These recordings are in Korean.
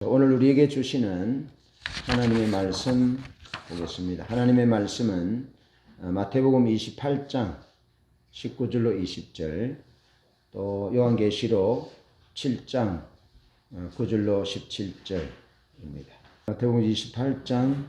오늘 우리에게 주시는 하나님의 말씀 보겠습니다. 하나님의 말씀은 마태복음 28장 19절로 20절, 또 요한계시록 7장 9절로 17절입니다. 마태복음 28장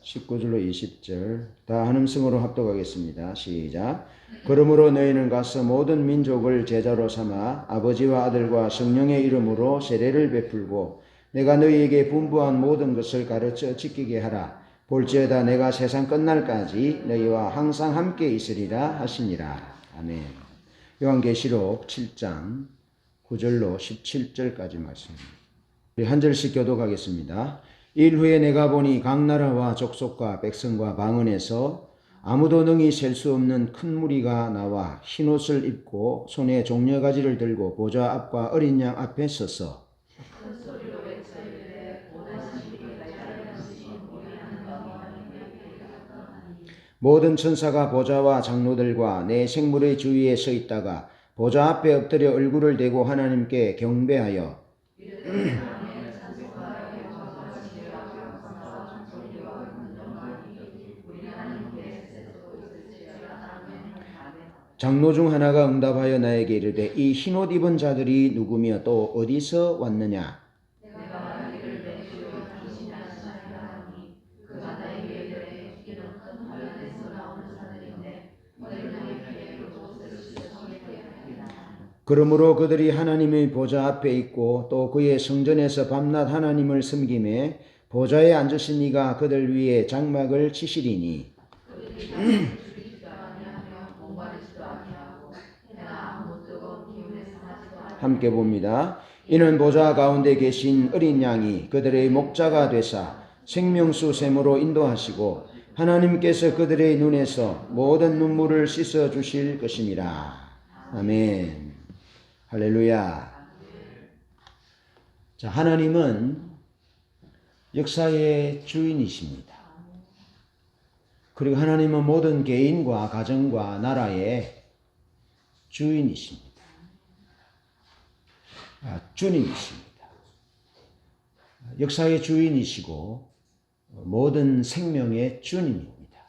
19절로 20절 다 한음성으로 합독하겠습니다. 시작. 그러므로 너희는 가서 모든 민족을 제자로 삼아 아버지와 아들과 성령의 이름으로 세례를 베풀고 내가 너희에게 분부한 모든 것을 가르쳐 지키게 하라. 볼지어다 내가 세상 끝날까지 너희와 항상 함께 있으리라 하시니라. 아멘. 요한계시록 7장 9절로 17절까지 말씀입니다. 우리 한 절씩 교독하겠습니다. 일 후에 내가 보니 각 나라와 족속과 백성과 방언에서 아무도 능히 셀 수 없는 큰 무리가 나와 흰옷을 입고 손에 종려가지를 들고 보좌 앞과 어린 양 앞에 서서 모든 천사가 보좌와 장로들과 내 생물의 주위에 서 있다가 보좌 앞에 엎드려 얼굴을 대고 하나님께 경배하여 장로 중 하나가 응답하여 나에게 이르되 이 흰옷 입은 자들이 누구며 또 어디서 왔느냐? 그러므로 그들이 하나님의 보좌 앞에 있고 또 그의 성전에서 밤낮 하나님을 섬기매 보좌에 앉으신 이가 그들 위에 장막을 치시리니 함께 봅니다. 이는 보좌 가운데 계신 어린 양이 그들의 목자가 되사 생명수 샘으로 인도하시고 하나님께서 그들의 눈에서 모든 눈물을 씻어 주실 것임이라. 아멘. 할렐루야. 자, 하나님은 역사의 주인이십니다. 그리고 하나님은 모든 개인과 가정과 나라의 주인이십니다. 주님이십니다. 역사의 주인이시고 모든 생명의 주님입니다.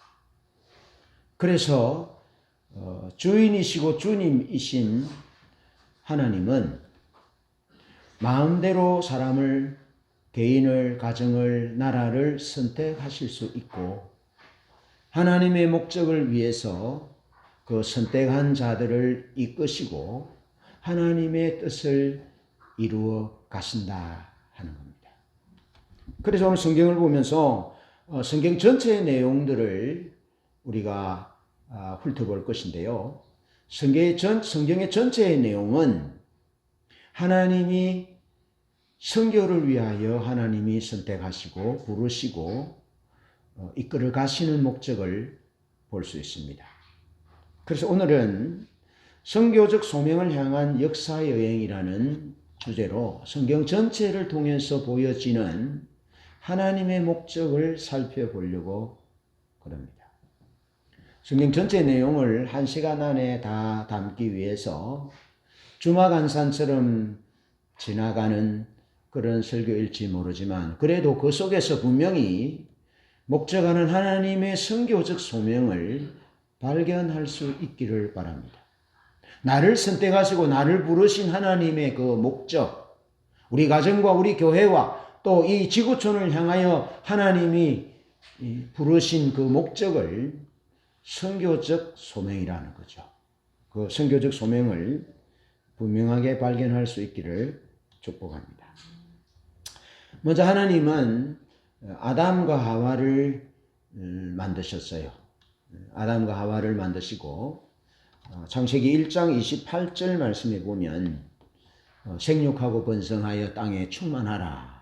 그래서 주인이시고 주님이신 하나님은 마음대로 사람을, 개인을, 가정을, 나라를 선택하실 수 있고 하나님의 목적을 위해서 그 선택한 자들을 이끄시고 하나님의 뜻을 이루어 가신다 하는 겁니다. 그래서 오늘 성경을 보면서 성경 전체의 내용들을 우리가 훑어볼 것인데요. 성경의 전체의 내용은 하나님이 선교를 위하여 하나님이 선택하시고 부르시고 이끌어 가시는 목적을 볼 수 있습니다. 그래서 오늘은 선교적 소명을 향한 역사 여행이라는 주제로 성경 전체를 통해서 보여지는 하나님의 목적을 살펴보려고 합니다. 성경 전체 내용을 1시간 안에 다 담기 위해서 주마간산처럼 지나가는 그런 설교일지 모르지만 그래도 그 속에서 분명히 목적하는 하나님의 선교적 소명을 발견할 수 있기를 바랍니다. 나를 선택하시고 나를 부르신 하나님의 그 목적, 우리 가정과 우리 교회와 또 이 지구촌을 향하여 하나님이 부르신 그 목적을 선교적 소명이라는 거죠. 그 선교적 소명을 분명하게 발견할 수 있기를 축복합니다. 먼저 하나님은 아담과 하와를 만드셨어요. 아담과 하와를 만드시고 창세기 1장 28절 말씀에 보면 생육하고 번성하여 땅에 충만하라.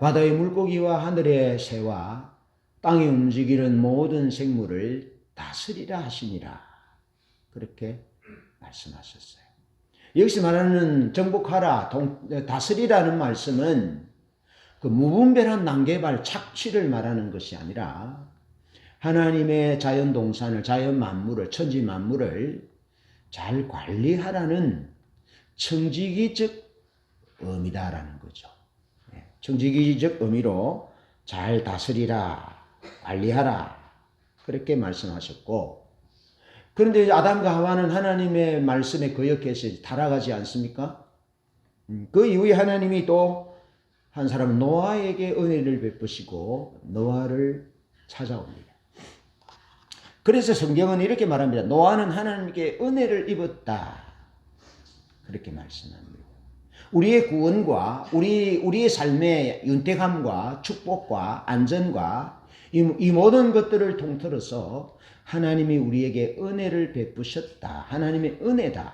바다의 물고기와 하늘의 새와 땅에 움직이는 모든 생물을 다스리라 하시니라. 그렇게 말씀하셨어요. 여기서 말하는 정복하라, 다스리라는 말씀은 그 무분별한 난개발 착취를 말하는 것이 아니라 하나님의 자연 동산을, 자연 만물을, 천지 만물을 잘 관리하라는 청지기적 의미다라는 거죠. 청지기적 의미로 잘 다스리라, 관리하라 그렇게 말씀하셨고, 그런데 아담과 하와는 하나님의 말씀에 거역해서 타락하지 않습니까? 그 이후에 하나님이 또 한 사람 노아에게 은혜를 베푸시고 노아를 찾아옵니다. 그래서 성경은 이렇게 말합니다. 노아는 하나님께 은혜를 입었다. 그렇게 말씀합니다. 우리의 구원과 우리의 삶의 윤택함과 축복과 안전과 이 모든 것들을 통틀어서 하나님이 우리에게 은혜를 베푸셨다. 하나님의 은혜다.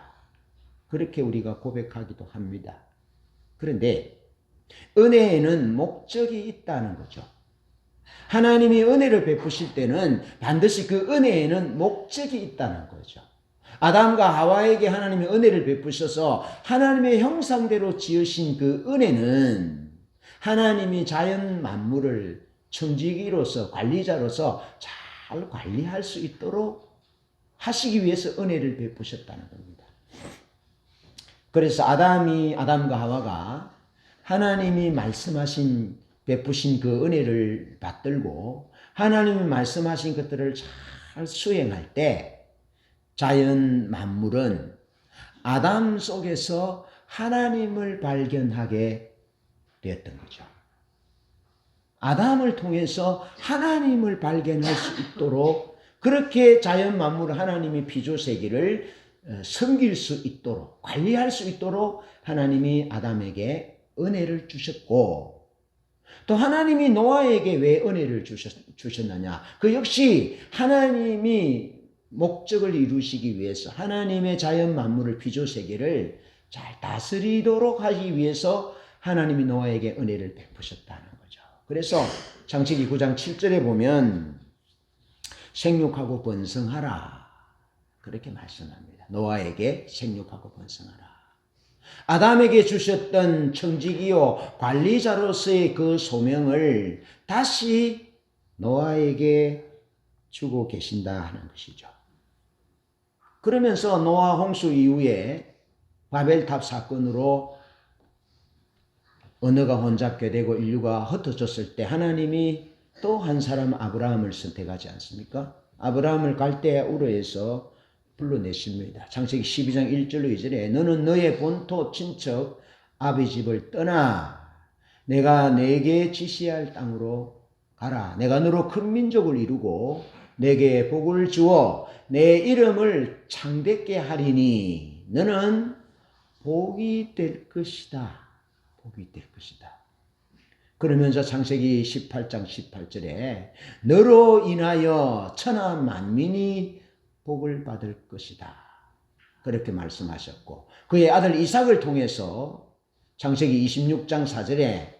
그렇게 우리가 고백하기도 합니다. 그런데 은혜에는 목적이 있다는 거죠. 하나님이 은혜를 베푸실 때는 반드시 그 은혜에는 목적이 있다는 거죠. 아담과 하와에게 하나님이 은혜를 베푸셔서 하나님의 형상대로 지으신 그 은혜는 하나님이 자연 만물을 청지기로서 관리자로서 잘 관리할 수 있도록 하시기 위해서 은혜를 베푸셨다는 겁니다. 그래서 아담과 하와가 하나님이 말씀하신 베푸신 그 은혜를 받들고 하나님이 말씀하신 것들을 잘 수행할 때 자연 만물은 아담 속에서 하나님을 발견하게 되었던 거죠. 아담을 통해서 하나님을 발견할 수 있도록 그렇게 자연 만물 하나님이 피조세계를 섬길 수 있도록 관리할 수 있도록 하나님이 아담에게 은혜를 주셨고, 또 하나님이 노아에게 왜 은혜를 주셨느냐? 그 역시 하나님이 목적을 이루시기 위해서 하나님의 자연 만물을 피조세계를 잘 다스리도록 하기 위해서 하나님이 노아에게 은혜를 베푸셨다는 거죠. 그래서 창세기 9장 7절에 보면 생육하고 번성하라 그렇게 말씀합니다. 노아에게 생육하고 번성하라. 아담에게 주셨던 청지기요 관리자로서의 그 소명을 다시 노아에게 주고 계신다 하는 것이죠. 그러면서 노아 홍수 이후에 바벨탑 사건으로 언어가 혼잡게 되고 인류가 흩어졌을 때 하나님이 또 한 사람 아브라함을 선택하지 않습니까? 아브라함을 갈대아우르에서 불러내십니다. 창세기 12장 1절로 2절에 너는 너의 본토 친척 아비 집을 떠나 내가 내게 지시할 땅으로 가라. 내가 너로 큰 민족을 이루고 내게 복을 주어 내 이름을 창대케 하리니 너는 복이 될 것이다. 복이 될 것이다. 그러면서 창세기 18장 18절에 너로 인하여 천하 만민이 복을 받을 것이다. 그렇게 말씀하셨고 그의 아들 이삭을 통해서 창세기 26장 4절에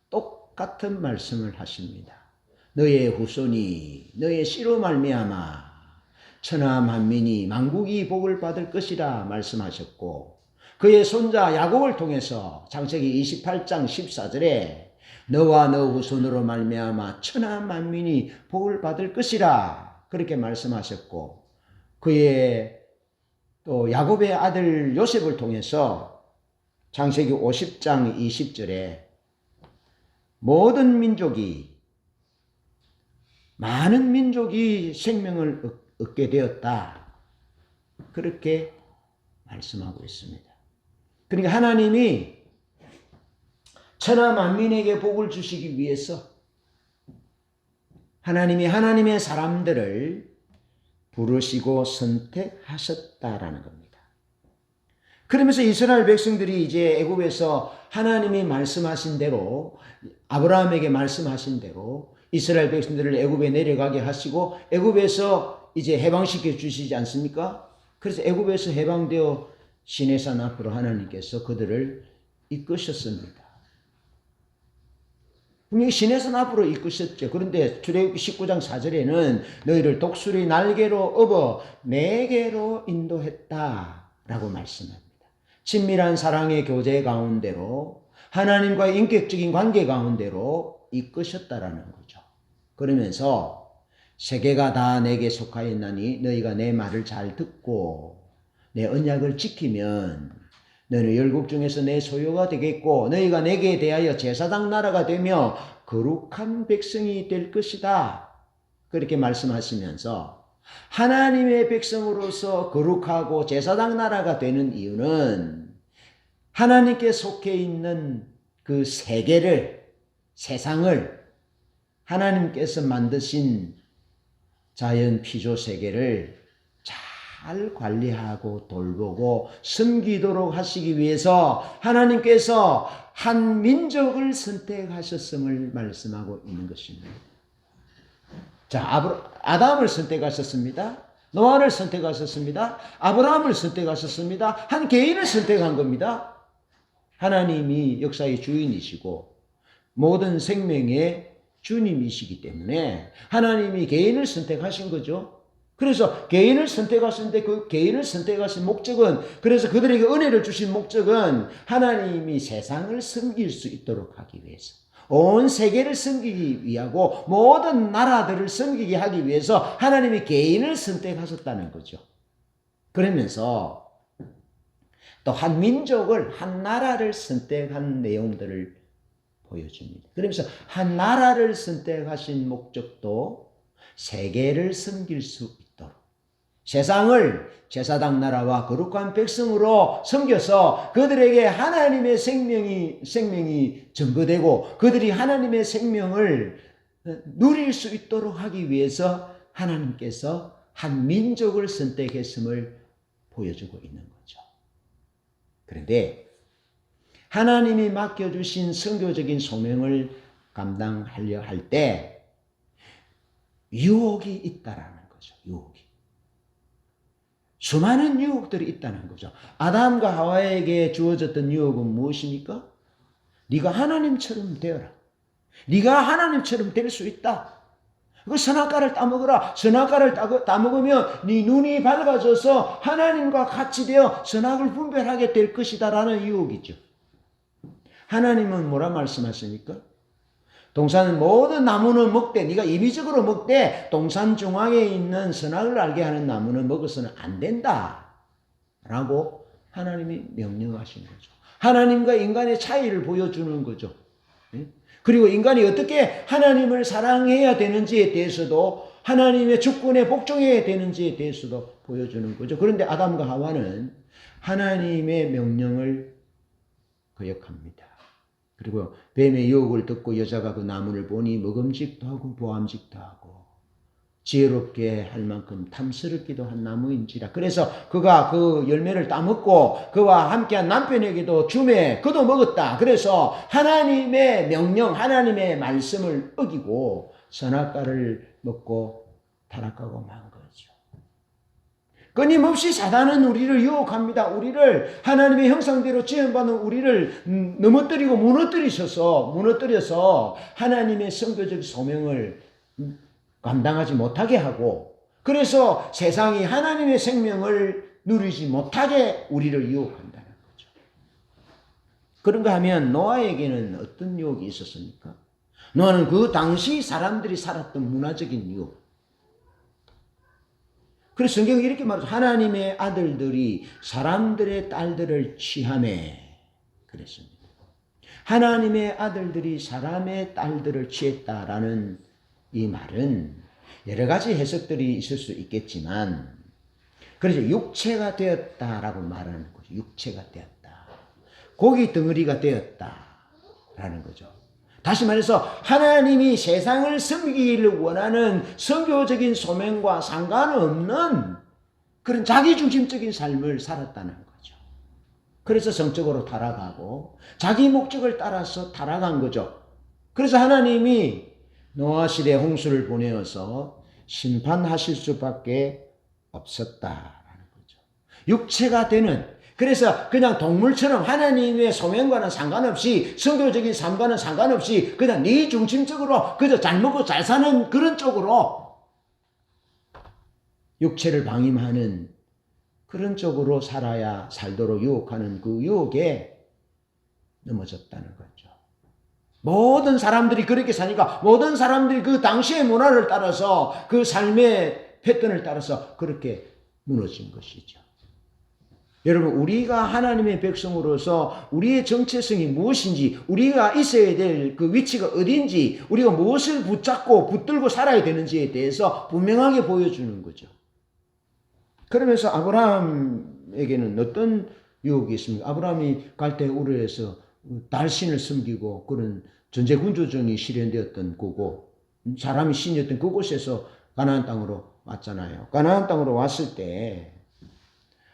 똑같은 말씀을 하십니다. 너의 후손이 너의 씨로 말미암아 천하 만민이 만국이 복을 받을 것이라 말씀하셨고 그의 손자 야곱을 통해서 창세기 28장 14절에 너와 너 후손으로 말미암아 천하 만민이 복을 받을 것이라 그렇게 말씀하셨고 그의 또 야곱의 아들 요셉을 통해서 창세기 50장 20절에 많은 민족이 생명을 얻게 되었다. 그렇게 말씀하고 있습니다. 그러니까 하나님이 천하 만민에게 복을 주시기 위해서 하나님이 하나님의 사람들을 부르시고 선택하셨다라는 겁니다. 그러면서 이스라엘 백성들이 이제 애굽에서 하나님이 말씀하신 대로 아브라함에게 말씀하신 대로 이스라엘 백성들을 애굽에 내려가게 하시고 애굽에서 이제 해방시켜 주시지 않습니까? 그래서 애굽에서 해방되어 시내산 앞으로 하나님께서 그들을 이끄셨습니다. 분명히 시내산 앞으로 이끄셨죠. 그런데 출애굽기 19장 4절에는 너희를 독수리 날개로 업어 내게로 인도했다라고 말씀합니다. 친밀한 사랑의 교제 가운데로 하나님과의 인격적인 관계 가운데로 이끄셨다라는 거죠. 그러면서 세계가 다 내게 속하였나니 너희가 내 말을 잘 듣고 내 언약을 지키면 너희 열국 중에서 내 소유가 되겠고 너희가 내게 대하여 제사장 나라가 되며 거룩한 백성이 될 것이다. 그렇게 말씀하시면서 하나님의 백성으로서 거룩하고 제사장 나라가 되는 이유는 하나님께 속해 있는 그 세계를, 세상을, 하나님께서 만드신 자연 피조 세계를 잘 관리하고 돌보고 섬기도록 하시기 위해서 하나님께서 한 민족을 선택하셨음을 말씀하고 있는 것입니다. 자, 아담을 선택하셨습니다. 노아를 선택하셨습니다. 아브라함을 선택하셨습니다. 한 개인을 선택한 겁니다. 하나님이 역사의 주인이시고 모든 생명의 주님이시기 때문에 하나님이 개인을 선택하신 거죠. 그래서 개인을 선택하셨는데 그 개인을 선택하신 목적은, 그래서 그들에게 은혜를 주신 목적은 하나님이 세상을 섬길 수 있도록 하기 위해서, 온 세계를 섬기기 위하고 모든 나라들을 섬기게 하기 위해서 하나님이 개인을 선택하셨다는 거죠. 그러면서 또 한 민족을, 한 나라를 선택한 내용들을 보여줍니다. 그러면서 한 나라를 선택하신 목적도 세계를 섬길 수 있도록, 세상을 제사장 나라와 거룩한 백성으로 섬겨서 그들에게 하나님의 생명이 증거되고 그들이 하나님의 생명을 누릴 수 있도록 하기 위해서 하나님께서 한 민족을 선택했음을 보여주고 있는 거죠. 그런데 하나님이 맡겨주신 선교적인 소명을 감당하려 할 때 유혹이 있다라는 거죠. 유혹이. 수많은 유혹들이 있다는 거죠. 아담과 하와에게 주어졌던 유혹은 무엇입니까? 네가 하나님처럼 되어라. 네가 하나님처럼 될 수 있다. 그 선악과를 따먹어라. 선악과를 따먹으면 네 눈이 밝아져서 하나님과 같이 되어 선악을 분별하게 될 것이다 라는 유혹이죠. 하나님은 뭐라 말씀하십니까? 동산 모든 나무는 먹되, 네가 임의적으로 먹되 동산 중앙에 있는 선악을 알게 하는 나무는 먹어서는 안 된다 라고 하나님이 명령하신 거죠. 하나님과 인간의 차이를 보여주는 거죠. 그리고 인간이 어떻게 하나님을 사랑해야 되는지에 대해서도, 하나님의 주권에 복종해야 되는지에 대해서도 보여주는 거죠. 그런데 아담과 하와는 하나님의 명령을 거역합니다. 그리고 뱀의 유혹을 듣고 여자가 그 나무를 보니 먹음직도 하고 보암직도 하고 지혜롭게 할 만큼 탐스럽기도 한 나무인지라. 그래서 그가 그 열매를 따먹고 그와 함께한 남편에게도 주매 그도 먹었다. 그래서 하나님의 명령, 하나님의 말씀을 어기고 선악과를 먹고 타락하고 만 거죠. 끊임없이 사단은 우리를 유혹합니다. 우리를, 하나님의 형상대로 지음받은 우리를 넘어뜨리고 무너뜨려서 하나님의 선교적 소명을 감당하지 못하게 하고, 그래서 세상이 하나님의 생명을 누리지 못하게 우리를 유혹한다는 거죠. 그런가 하면 노아에게는 어떤 유혹이 있었습니까? 노아는 그 당시 사람들이 살았던 문화적인 유혹. 그래서 성경이 이렇게 말하죠. 하나님의 아들들이 사람들의 딸들을 취하매 그랬습니다. 하나님의 아들들이 사람의 딸들을 취했다라는 이 말은 여러 가지 해석들이 있을 수 있겠지만, 그래서 육체가 되었다라고 말하는 거죠. 육체가 되었다. 고기 덩어리가 되었다라는 거죠. 다시 말해서 하나님이 세상을 섬기기를 원하는 선교적인 소명과 상관없는 그런 자기중심적인 삶을 살았다는 거죠. 그래서 성적으로 타락하고 자기 목적을 따라서 타락한 거죠. 그래서 하나님이 노아 시대 홍수를 보내어서 심판하실 수밖에 없었다라는 거죠. 육체가 되는, 그래서 그냥 동물처럼 하나님의 소명과는 상관없이, 선교적인 삶과는 상관없이 그냥 네 중심적으로 그저 잘 먹고 잘 사는 그런 쪽으로, 육체를 방임하는 그런 쪽으로 살도록 유혹하는 그 유혹에 넘어졌다는 거죠. 모든 사람들이 그렇게 사니까 모든 사람들이 그 당시의 문화를 따라서 그 삶의 패턴을 따라서 그렇게 무너진 것이죠. 여러분, 우리가 하나님의 백성으로서 우리의 정체성이 무엇인지, 우리가 있어야 될 그 위치가 어딘지, 우리가 무엇을 붙잡고 붙들고 살아야 되는지에 대해서 분명하게 보여주는 거죠. 그러면서 아브라함에게는 어떤 유혹이 있습니까? 아브라함이 갈대 우르에서 달신을 섬기고 그런 전제군주정이 실현되었던 그곳, 사람이 신이었던 그곳에서 가나안 땅으로 왔잖아요. 가나안 땅으로 왔을 때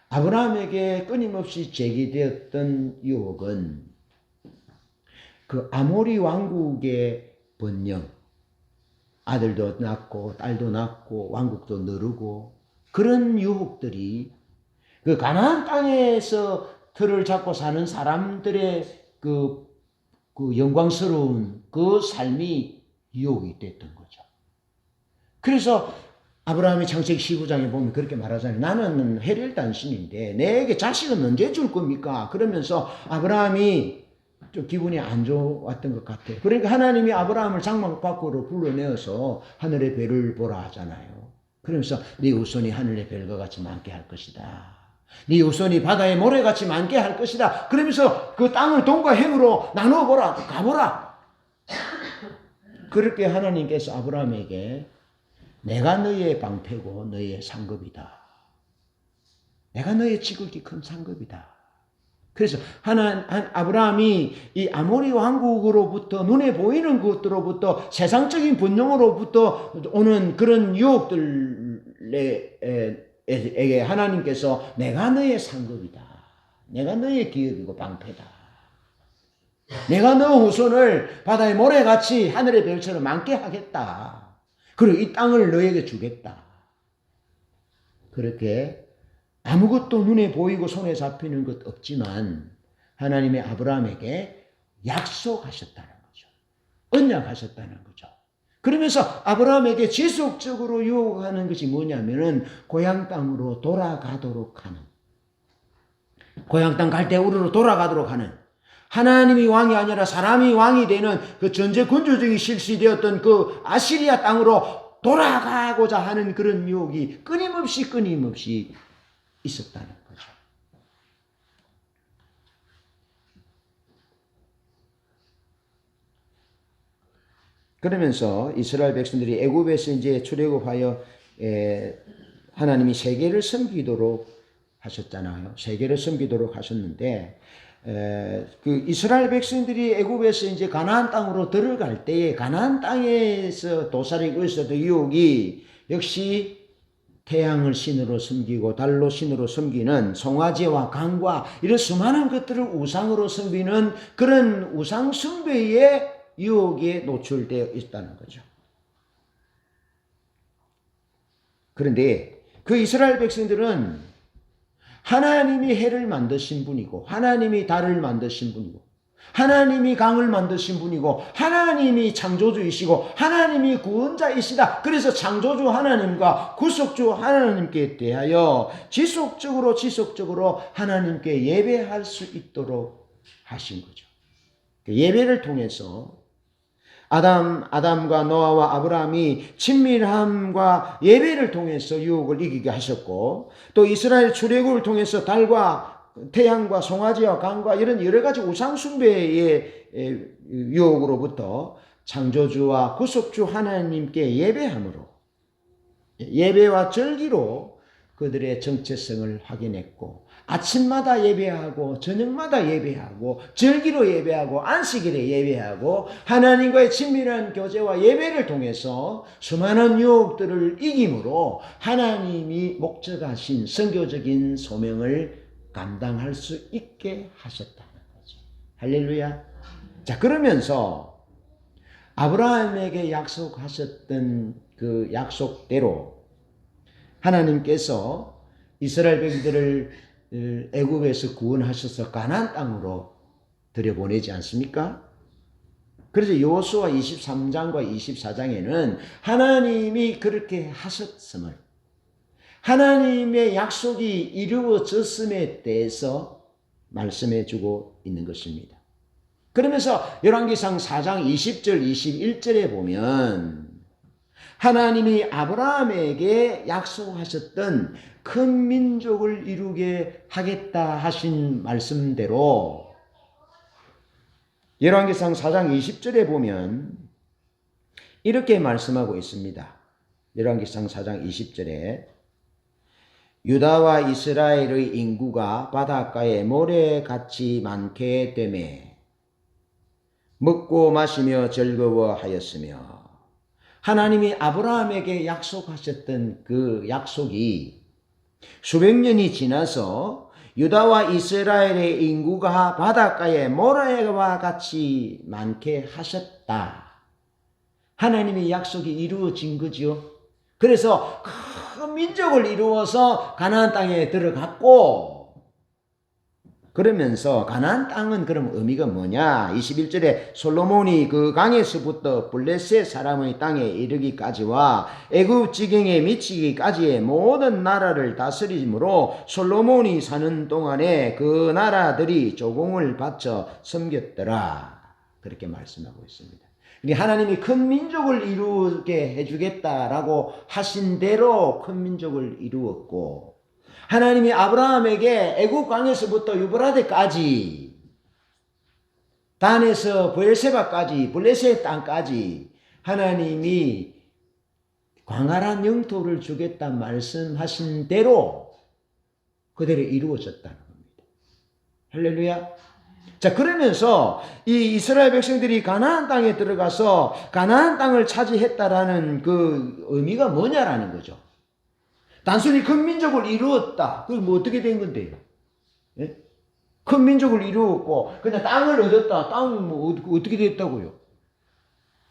아브라함에게 끊임없이 제기되었던 유혹은 그 아모리 왕국의 번영, 아들도 낳고 딸도 낳고 왕국도 누르고 그런 유혹들이 그 가나안 땅에서 틀을 잡고 사는 사람들의 그 영광스러운 그 삶이 유혹이 됐던 거죠. 그래서 아브라함이 창세기 19장에 보면 그렇게 말하잖아요. 나는 헬일 단신인데 내게 자식은 언제 줄 겁니까? 그러면서 아브라함이 좀 기분이 안 좋았던 것 같아요. 그러니까 하나님이 아브라함을 장막 밖으로 불러내어서 하늘의 별을 보라 하잖아요. 그러면서 네 후손이 하늘의 별과 같이 많게 할 것이다. 네 후손이 바다의 모래같이 많게 할 것이다. 그러면서 그 땅을 동과 해으로 나누어보라. 가보라. 그렇게 하나님께서 아브라함에게 내가 너희의 방패고 너희의 상급이다. 내가 너희의 지극히 큰 상급이다. 그래서 아브라함이 이 아모리 왕국으로부터 눈에 보이는 것들로부터 세상적인 번영으로부터 오는 그런 유혹들에게 하나님께서 내가 너희의 상급이다. 내가 너희의 기업이고 방패다. 내가 너 후손을 바다의 모래같이 하늘의 별처럼 많게 하겠다. 그리고 이 땅을 너에게 주겠다. 그렇게 아무것도 눈에 보이고 손에 잡히는 것 없지만 하나님의 아브라함에게 약속하셨다는 거죠. 언약하셨다는 거죠. 그러면서 아브라함에게 지속적으로 유혹하는 것이 뭐냐면은 고향 땅으로 돌아가도록 하는, 고향 땅 갈대 우르로 돌아가도록 하는, 하나님이 왕이 아니라 사람이 왕이 되는 그 전제 군주적인 실시되었던 그 아시리아 땅으로 돌아가고자 하는 그런 유혹이 끊임없이 있었다는 거죠. 그러면서 이스라엘 백성들이 애굽에서 이제 출애굽하여 하나님이 세계를 섬기도록 하셨잖아요. 세계를 섬기도록 하셨는데 그 이스라엘 백성들이 애굽에서 이제 가나안 땅으로 들어갈 때에 가나안 땅에서 도살이고 있었던 유혹이 역시 태양을 신으로 섬기고 달로 신으로 섬기는 송아지와 강과 이런 수많은 것들을 우상으로 섬기는 그런 우상 숭배의 유혹에 노출되어 있다는 거죠. 그런데 그 이스라엘 백성들은 하나님이 해를 만드신 분이고 하나님이 달을 만드신 분이고 하나님이 강을 만드신 분이고 하나님이 창조주이시고 하나님이 구원자이시다. 그래서 창조주 하나님과 구속주 하나님께 대하여 지속적으로 하나님께 예배할 수 있도록 하신 거죠. 예배를 통해서 아담과 노아와 아브라함이 친밀함과 예배를 통해서 유혹을 이기게 하셨고, 또 이스라엘 출애굽을 통해서 달과 태양과 송아지와 강과 이런 여러 가지 우상 숭배의 유혹으로부터 창조주와 구속주 하나님께 예배함으로, 예배와 절기로 그들의 정체성을 확인했고, 아침마다 예배하고 저녁마다 예배하고 절기로 예배하고 안식일에 예배하고 하나님과의 친밀한 교제와 예배를 통해서 수많은 유혹들을 이김으로 하나님이 목적하신 선교적인 소명을 감당할 수 있게 하셨다는 거죠. 할렐루야. 자, 그러면서 아브라함에게 약속하셨던 그 약속대로 하나님께서 이스라엘 백성들을 애굽에서 구원하셔서 가나안 땅으로 들여보내지 않습니까? 그래서 여호수아 23장과 24장에는 하나님이 그렇게 하셨음을, 하나님의 약속이 이루어졌음에 대해서 말씀해 주고 있는 것입니다. 그러면서 열왕기상 4장 20절 21절에 보면 하나님이 아브라함에게 약속하셨던 큰 민족을 이루게 하겠다 하신 말씀대로 열왕기상 4장 20절에 보면 이렇게 말씀하고 있습니다. 열왕기상 4장 20절에 유다와 이스라엘의 인구가 바닷가에 모래같이 많게 되매 먹고 마시며 즐거워하였으며, 하나님이 아브라함에게 약속하셨던 그 약속이 수백 년이 지나서 유다와 이스라엘의 인구가 바닷가에 모래와 같이 많게 하셨다. 하나님의 약속이 이루어진 거죠. 그래서 큰 민족을 이루어서 가나안 땅에 들어갔고, 그러면서 가나안 땅은 그럼 의미가 뭐냐? 21절에 솔로몬이 그 강에서부터 블레셋 사람의 땅에 이르기까지와 애굽 지경에 미치기까지의 모든 나라를 다스림으로 솔로몬이 사는 동안에 그 나라들이 조공을 바쳐 섬겼더라. 그렇게 말씀하고 있습니다. 하나님이 큰 민족을 이루게 해주겠다라고 하신 대로 큰 민족을 이루었고, 하나님이 아브라함에게 애굽 강에서부터 유브라데까지, 단에서 브엘세바까지, 블레셋 땅까지 하나님이 광활한 영토를 주겠다 말씀하신 대로 그대로 이루어졌다는 겁니다. 할렐루야. 자, 그러면서 이 이스라엘 백성들이 가나안 땅에 들어가서 가나안 땅을 차지했다라는 그 의미가 뭐냐라는 거죠. 단순히 큰 민족을 이루었다. 그게 뭐 어떻게 된 건데요? 예? 큰 민족을 이루었고 그냥 땅을 얻었다. 땅 뭐 어떻게 됐다고요?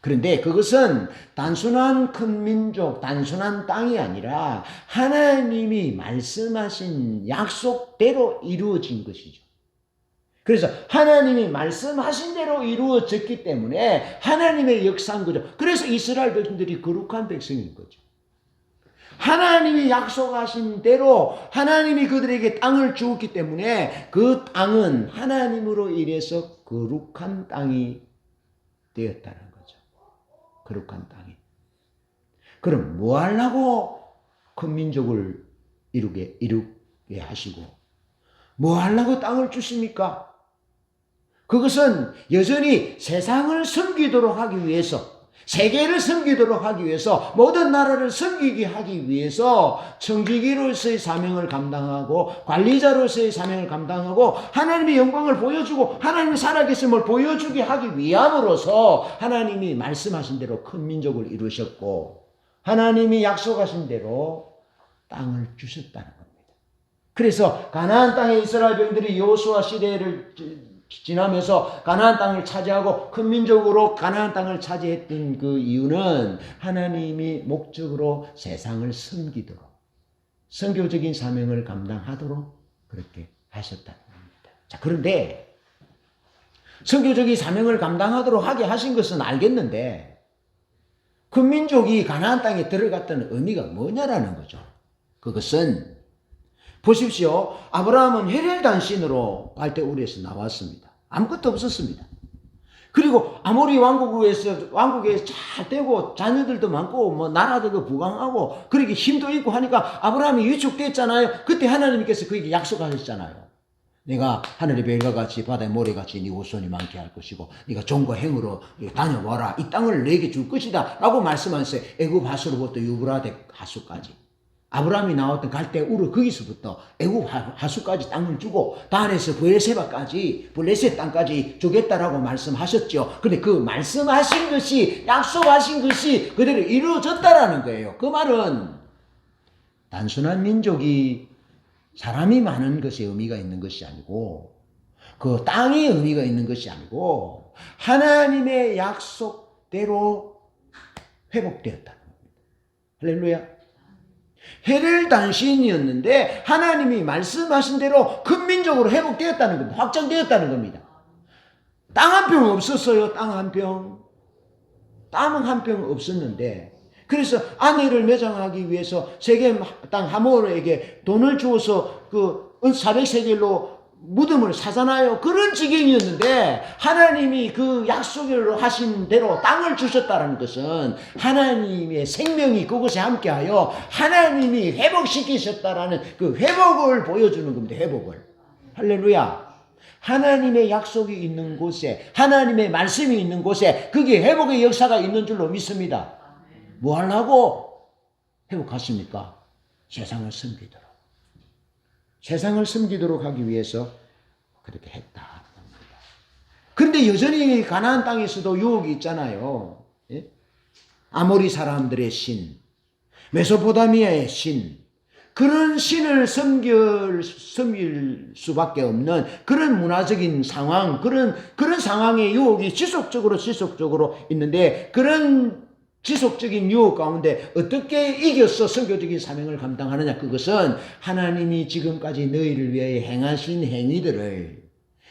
그런데 그것은 단순한 큰 민족, 단순한 땅이 아니라 하나님이 말씀하신 약속대로 이루어진 것이죠. 그래서 하나님이 말씀하신 대로 이루어졌기 때문에 하나님의 역사인 거죠. 그래서 이스라엘 백성들이 거룩한 백성인 거죠. 하나님이 약속하신 대로 하나님이 그들에게 땅을 주었기 때문에 그 땅은 하나님으로 인해서 거룩한 땅이 되었다는 거죠. 거룩한 땅이. 그럼 뭐 하려고 큰 민족을 이루게 하시고 뭐 하려고 땅을 주십니까? 그것은 여전히 세상을 섬기도록 하기 위해서, 세계를 섬기도록 하기 위해서, 모든 나라를 섬기게 하기 위해서 청지기로서의 사명을 감당하고 관리자로서의 사명을 감당하고 하나님의 영광을 보여주고 하나님의 살아계심을 보여주게 하기 위함으로써 하나님이 말씀하신 대로 큰 민족을 이루셨고 하나님이 약속하신 대로 땅을 주셨다는 겁니다. 그래서 가나안 땅에 이스라엘 백성들이 여호수아 시대를 지나면서 가나안 땅을 차지하고 큰 민족으로 가나안 땅을 차지했던 그 이유는 하나님이 목적으로 세상을 섬기도록, 선교적인 사명을 감당하도록 그렇게 하셨다는 겁니다. 자, 그런데 선교적인 사명을 감당하도록 하게 하신 것은 알겠는데 큰 민족이 가나안 땅에 들어갔다는 의미가 뭐냐라는 거죠. 그것은 보십시오. 아브라함은 헤렐단신으로 갈대우르에서 나왔습니다. 아무것도 없었습니다. 그리고 아모리 왕국에 잘 되고 자녀들도 많고 뭐 나라들도 부강하고 그렇게 힘도 있고 하니까 아브라함이 위축됐잖아요. 그때 하나님께서 그에게 약속하셨잖아요. 내가 하늘의 별과 같이 바다의 모래같이 네 후손이 많게 할 것이고 네가 종과 행으로 다녀와라. 이 땅을 내게 줄 것이다 라고 말씀하셨어요. 애굽 하수로부터 유브라데 하수까지. 아브라함이 나왔던 갈대우르 거기서부터 애굽 하수까지 땅을 주고 단에서 브엘세바까지 블레셋 땅까지 주겠다라고 말씀하셨죠. 그런데 그 말씀하신 것이, 약속하신 것이 그대로 이루어졌다라는 거예요. 그 말은 단순한 민족이, 사람이 많은 것에 의미가 있는 것이 아니고 그 땅에 의미가 있는 것이 아니고 하나님의 약속대로 회복되었다는 겁니다. 할렐루야. 헤렐단신이었는데 하나님이 말씀하신 대로 큰 민족으로 회복되었다는 겁니다. 확정되었다는 겁니다. 땅 한 평 없었어요. 땅 한 평. 땅 한 평 없었는데 그래서 아내를 매장하기 위해서 세겜 땅 하모르에게 돈을 주어서 그 400세겔로 무덤을 사잖아요. 그런 지경이었는데 하나님이 그 약속을 하신 대로 땅을 주셨다는 것은 하나님의 생명이 그곳에 함께하여 하나님이 회복시키셨다라는 그 회복을 보여주는 겁니다. 회복을. 할렐루야. 하나님의 약속이 있는 곳에, 하나님의 말씀이 있는 곳에 그게 회복의 역사가 있는 줄로 믿습니다. 뭐 하려고 회복하십니까? 세상을 섬기도록. 세상을 섬기도록 하기 위해서 그렇게 했다. 그런데 여전히 가나안 땅에서도 유혹이 있잖아요. 예? 아모리 사람들의 신, 메소포타미아의 신, 그런 신을 섬길 수밖에 없는 그런 문화적인 상황, 그런 상황의 유혹이 지속적으로 있는데 그런 지속적인 유혹 가운데 어떻게 이겨서 선교적인 사명을 감당하느냐. 그것은 하나님이 지금까지 너희를 위하여 행하신 행위들을,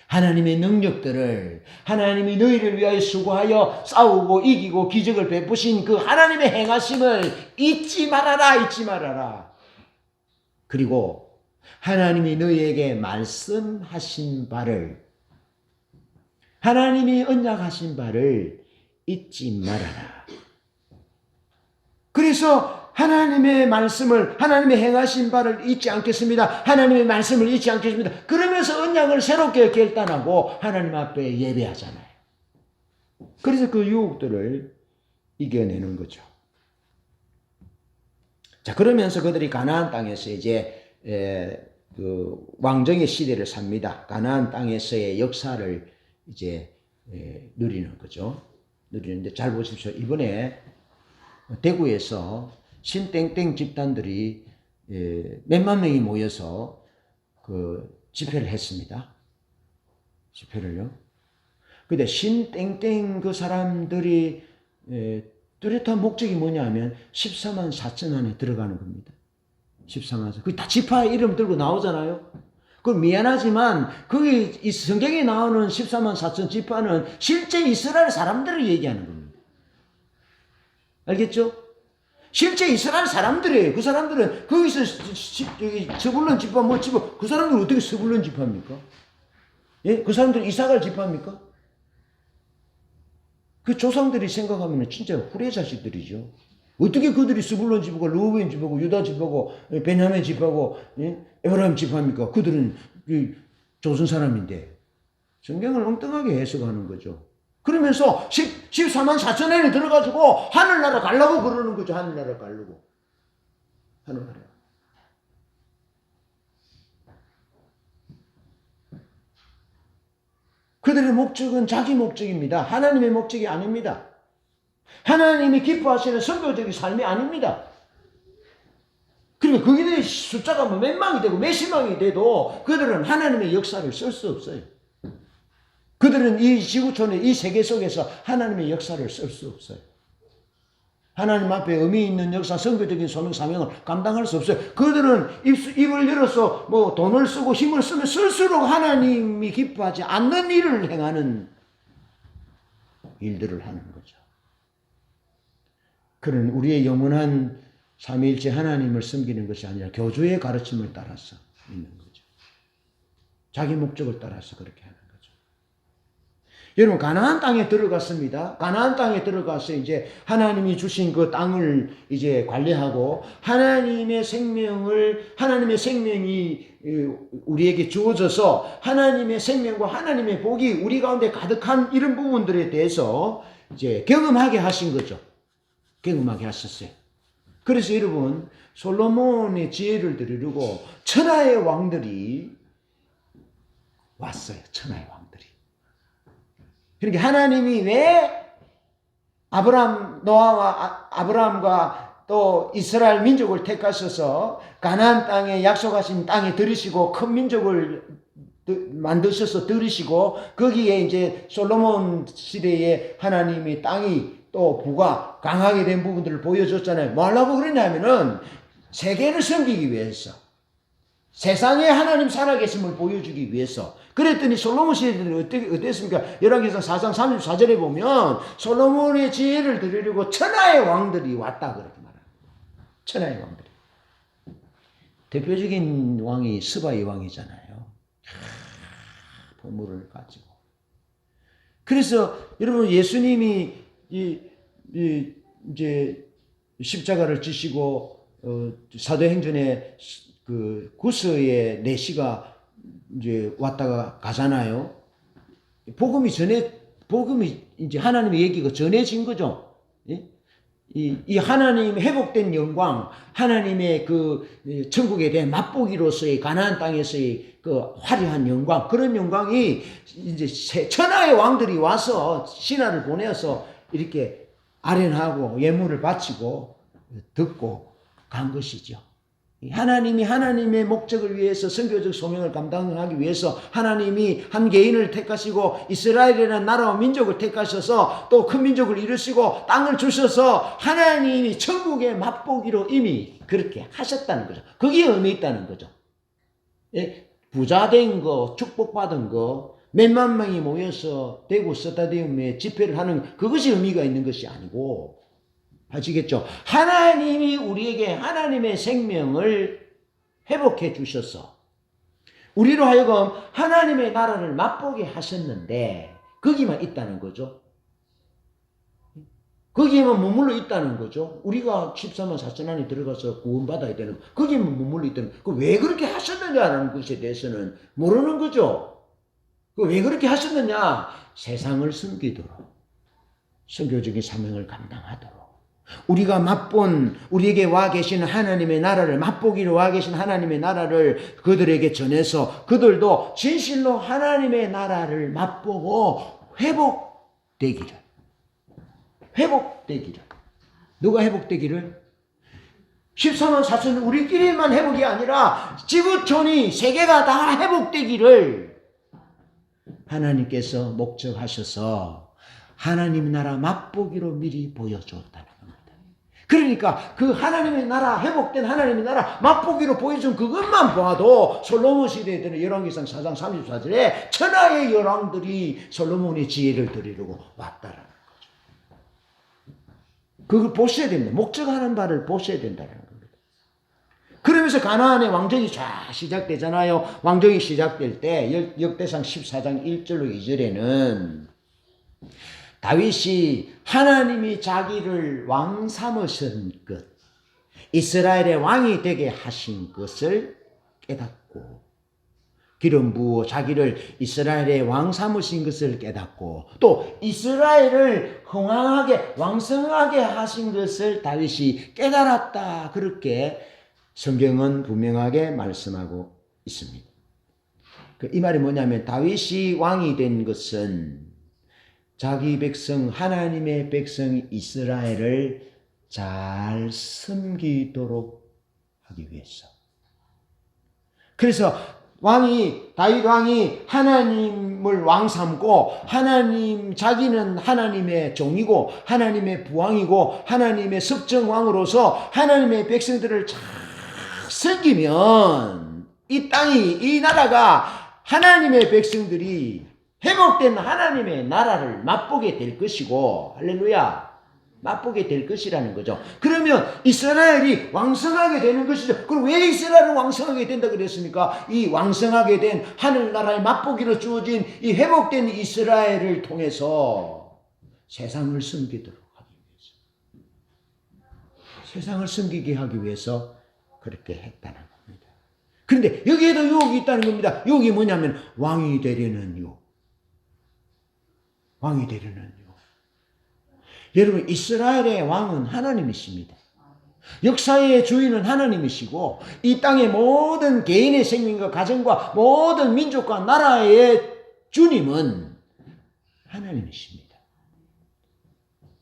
하나님의 능력들을, 하나님이 너희를 위하여 수고하여 싸우고 이기고 기적을 베푸신 그 하나님의 행하심을 잊지 말아라. 그리고 하나님이 너희에게 말씀하신 바를, 하나님이 언약하신 바를 잊지 말아라. 그래서 하나님의 말씀을, 하나님의 행하신 바를 잊지 않겠습니다. 하나님의 말씀을 잊지 않겠습니다. 그러면서 언약을 새롭게 결단하고 하나님 앞에 예배하잖아요. 그래서 그 유혹들을 이겨내는 거죠. 자, 그러면서 그들이 가나안 땅에서 이제 그 왕정의 시대를 삽니다. 가나안 땅에서의 역사를 이제 누리는 거죠. 누리는데 잘 보십시오. 이번에 대구에서 신땡땡 집단들이 몇만 명이 모여서 그 집회를 했습니다. 집회를요. 근데 신땡땡 그 사람들이 뚜렷한 목적이 뭐냐면 14만 4천 안에 들어가는 겁니다. 14만 4천. 그게 다 지파 이름 들고 나오잖아요. 그 미안하지만 거기 이 성경에 나오는 14만 4천 지파는 실제 이스라엘 사람들을 얘기하는 겁니다. 알겠죠? 실제 이스라엘 사람들이에요. 그 사람들은 거기서 스불론 지파 뭐 지파, 그 사람들은 어떻게 스불론 지파입니까? 예? 그 사람들은 이사갈 지파입니까? 그 조상들이 생각하면 진짜 후레 자식들이죠. 어떻게 그들이 스불론 지파고 르우벤 지파고 유다 지파고 베냐민 지파고 에브라임 지파입니까? 그들은 조선 사람인데 성경을 엉뚱하게 해석하는 거죠. 그러면서 14만 4천 원에 들어가지고 하늘나라 가려고 그러는 거죠. 하늘나라 가려고. 하늘나라. 그들의 목적은 자기 목적입니다. 하나님의 목적이 아닙니다. 하나님이 기뻐하시는 선교적인 삶이 아닙니다. 그러니까 거기에 숫자가 뭐 몇 망이 되고 몇십망이 돼도 그들은 하나님의 역사를 쓸 수 없어요. 그들은 이 지구촌의 이 세계 속에서 하나님의 역사를 쓸 수 없어요. 하나님 앞에 의미 있는 역사, 선교적인 소명, 사명을 감당할 수 없어요. 그들은 입을 열어서 뭐 돈을 쓰고 힘을 쓰면 쓸수록 하나님이 기뻐하지 않는 일을 행하는 일들을 하는 거죠. 그는 우리의 영원한 삼위일체 하나님을 섬기는 것이 아니라 교주의 가르침을 따라서 있는 거죠. 자기 목적을 따라서 그렇게 하는 거죠. 여러분, 가나안 땅에 들어갔습니다. 가나안 땅에 들어가서 이제 하나님이 주신 그 땅을 이제 관리하고 하나님의 생명이 우리에게 주어져서 하나님의 생명과 하나님의 복이 우리 가운데 가득한 이런 부분들에 대해서 이제 경험하게 하신 거죠. 경험하게 하셨어요. 그래서 여러분, 솔로몬의 지혜를 들으려고 천하의 왕들이 왔어요. 천하의 왕들이. 그러니까 하나님이 왜 노아와 아브라함과 또 이스라엘 민족을 택하셔서 가나안 땅에 약속하신 땅에 들이시고 큰 민족을 만드셔서 들이시고 거기에 이제 솔로몬 시대에 하나님의 땅이 또 부가 강하게 된 부분들을 보여줬잖아요. 뭐 하려고 그러냐면은 세계를 섬기기 위해서, 세상에 하나님 살아계심을 보여주기 위해서. 그랬더니 솔로몬 시대는 어땠습니까? 열왕기상 4장 34절에 보면 솔로몬의 지혜를 들으려고 천하의 왕들이 왔다 그렇게 말합니다. 천하의 왕들이. 대표적인 왕이 스바의 왕이잖아요. 포물을 가지고. 그래서 여러분 예수님이 이제 십자가를 지시고 사도행전에 그 구스의 내시가 이제 왔다가 가잖아요. 복음이 이제 하나님의 얘기가 전해진 거죠. 예? 이 하나님 회복된 영광, 하나님의 그 천국에 대한 맛보기로서의 가나안 땅에서의 그 화려한 영광, 그런 영광이 이제 천하의 왕들이 와서 신하를 보내서 이렇게 아련하고 예물을 바치고 듣고 간 것이죠. 하나님이 하나님의 목적을 위해서 선교적 소명을 감당하기 위해서 하나님이 한 개인을 택하시고 이스라엘이라는 나라와 민족을 택하셔서 또 큰 민족을 이루시고 땅을 주셔서 하나님이 천국의 맛보기로 이미 그렇게 하셨다는 거죠. 거기에 의미 있다는 거죠. 예? 부자 된 거, 축복받은 거, 몇만 명이 모여서 대구 스타디움에 집회를 하는 그것이 의미가 있는 것이 아니고, 아시겠죠? 하나님이 우리에게 하나님의 생명을 회복해 주셔서 우리로 하여금 하나님의 나라를 맛보게 하셨는데 거기만 있다는 거죠. 거기에만 머물러 있다는 거죠. 우리가 14만 4천 안에 들어가서 구원받아야 되는 거기에만 머물러 있다는 거. 왜 그렇게 하셨느냐라는 것에 대해서는 모르는 거죠. 왜 그렇게 하셨느냐? 세상을 섬기도록, 선교적인 사명을 감당하도록, 우리가 맛본, 우리에게 와 계시는 하나님의 나라를, 맛보기로 와 계신 하나님의 나라를 그들에게 전해서 그들도 진실로 하나님의 나라를 맛보고 회복되기를. 누가 회복되기를? 14만 4천 우리끼리만 회복이 아니라 지구촌이 세계가 다 회복되기를 하나님께서 목적하셔서 하나님 나라 맛보기로 미리 보여줬다는 겁니다. 그러니까 그 하나님의 나라, 회복된 하나님의 나라 맛보기로 보여준 그것만 봐도 솔로몬 시대에 되는 열왕기상 4장 34절에 천하의 열왕들이 솔로몬의 지혜를 드리려고 왔다라는 거죠. 그걸 보셔야 됩니다. 목적하는 바를 보셔야 된다는 겁니다. 그러면서 가나안의 왕정이 쫙 시작되잖아요. 왕정이 시작될 때 역대상 14장 1절로 2절에는 다윗이 하나님이 자기를 왕 삼으신 것, 이스라엘의 왕이 되게 하신 것을 깨닫고, 기름 부어 자기를 이스라엘의 왕 삼으신 것을 깨닫고, 또 이스라엘을 흥왕하게 왕성하게 하신 것을 다윗이 깨달았다. 그렇게 성경은 분명하게 말씀하고 있습니다. 이 말이 뭐냐면 다윗이 왕이 된 것은 자기 백성, 하나님의 백성 이스라엘을 잘 섬기도록 하기 위해서. 그래서 다윗 왕이 하나님을 왕 삼고 자기는 하나님의 종이고 하나님의 부왕이고 하나님의 섭정왕으로서 하나님의 백성들을 잘 섬기면 이 나라가 하나님의 백성들이 회복된 하나님의 나라를 맛보게 될 것이고, 할렐루야, 맛보게 될 것이라는 거죠. 그러면 이스라엘이 왕성하게 되는 것이죠. 그럼 왜 이스라엘은 왕성하게 된다 그랬습니까? 이 왕성하게 된 하늘나라의 맛보기로 주어진 이 회복된 이스라엘을 통해서 세상을 섬기도록 하기 위해서, 세상을 섬기게 하기 위해서 그렇게 했다는 겁니다. 그런데 여기에도 유혹이 있다는 겁니다. 유혹이 뭐냐면 왕이 되려는 유혹. 왕이 되려는 유혹. 여러분, 이스라엘의 왕은 하나님이십니다. 역사의 주인은 하나님이시고 이 땅의 모든 개인의 생명과 가정과 모든 민족과 나라의 주님은 하나님이십니다.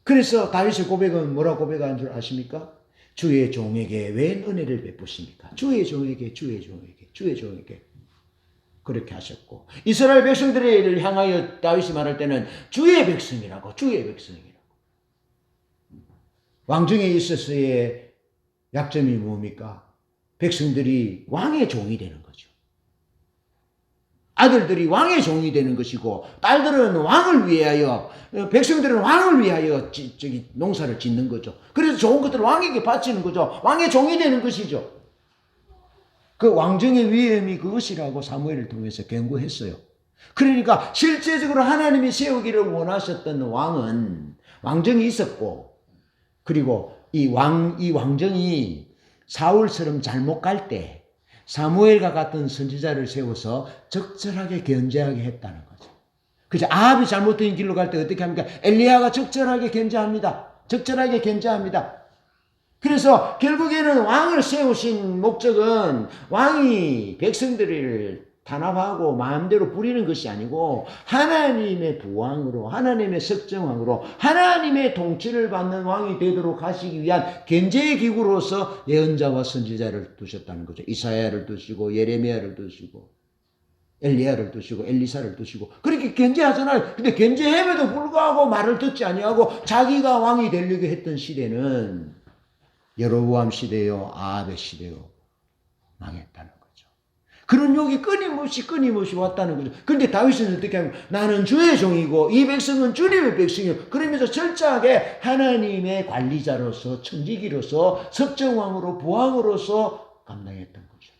그래서 다윗의 고백은 뭐라고 고백한 줄 아십니까? 주의 종에게 웬 은혜를 베푸십니까? 주의 종에게 그렇게 하셨고, 이스라엘 백성들을 향하여 다윗이 말할 때는 주의 백성이라고. 왕정에 있어서의 약점이 뭡니까? 백성들이 왕의 종이 되는 거죠. 아들들이 왕의 종이 되는 것이고, 딸들은 왕을 위하여, 백성들은 왕을 위하여 농사를 짓는 거죠. 그래서 좋은 것들을 왕에게 바치는 거죠. 왕의 종이 되는 것이죠. 그 왕정의 위엄이 그것이라고 사무엘을 통해서 경고했어요. 그러니까 실제적으로 하나님이 세우기를 원하셨던 왕은 왕정이 있었고, 그리고 이 왕정이 사울처럼 잘못 갈 때 사무엘과 같은 선지자를 세워서 적절하게 견제하게 했다는 거죠. 그죠? 아합이 잘못된 길로 갈 때 어떻게 합니까? 엘리야가 적절하게 견제합니다. 적절하게 견제합니다. 그래서 결국에는 왕을 세우신 목적은 왕이 백성들을 탄압하고 마음대로 부리는 것이 아니고 하나님의 부왕으로, 하나님의 석정왕으로, 하나님의 통치를 받는 왕이 되도록 하시기 위한 견제의 기구로서 예언자와 선지자를 두셨다는 거죠. 이사야를 두시고 예레미야를 두시고 엘리야를 두시고 엘리사를 두시고 그렇게 견제하잖아요. 근데 견제함에도 불구하고 말을 듣지 아니하고 자기가 왕이 되려고 했던 시대는 여로보암 시대요, 아합의 시대요, 망했다는 거죠. 그런 욕이 끊임없이 왔다는 거죠. 그런데 다윗은 어떻게 하면 나는 주의 종이고 이 백성은 주님의 백성이요. 그러면서 철저하게 하나님의 관리자로서, 청지기로서, 석정왕으로, 부왕으로서 감당했던 거죠.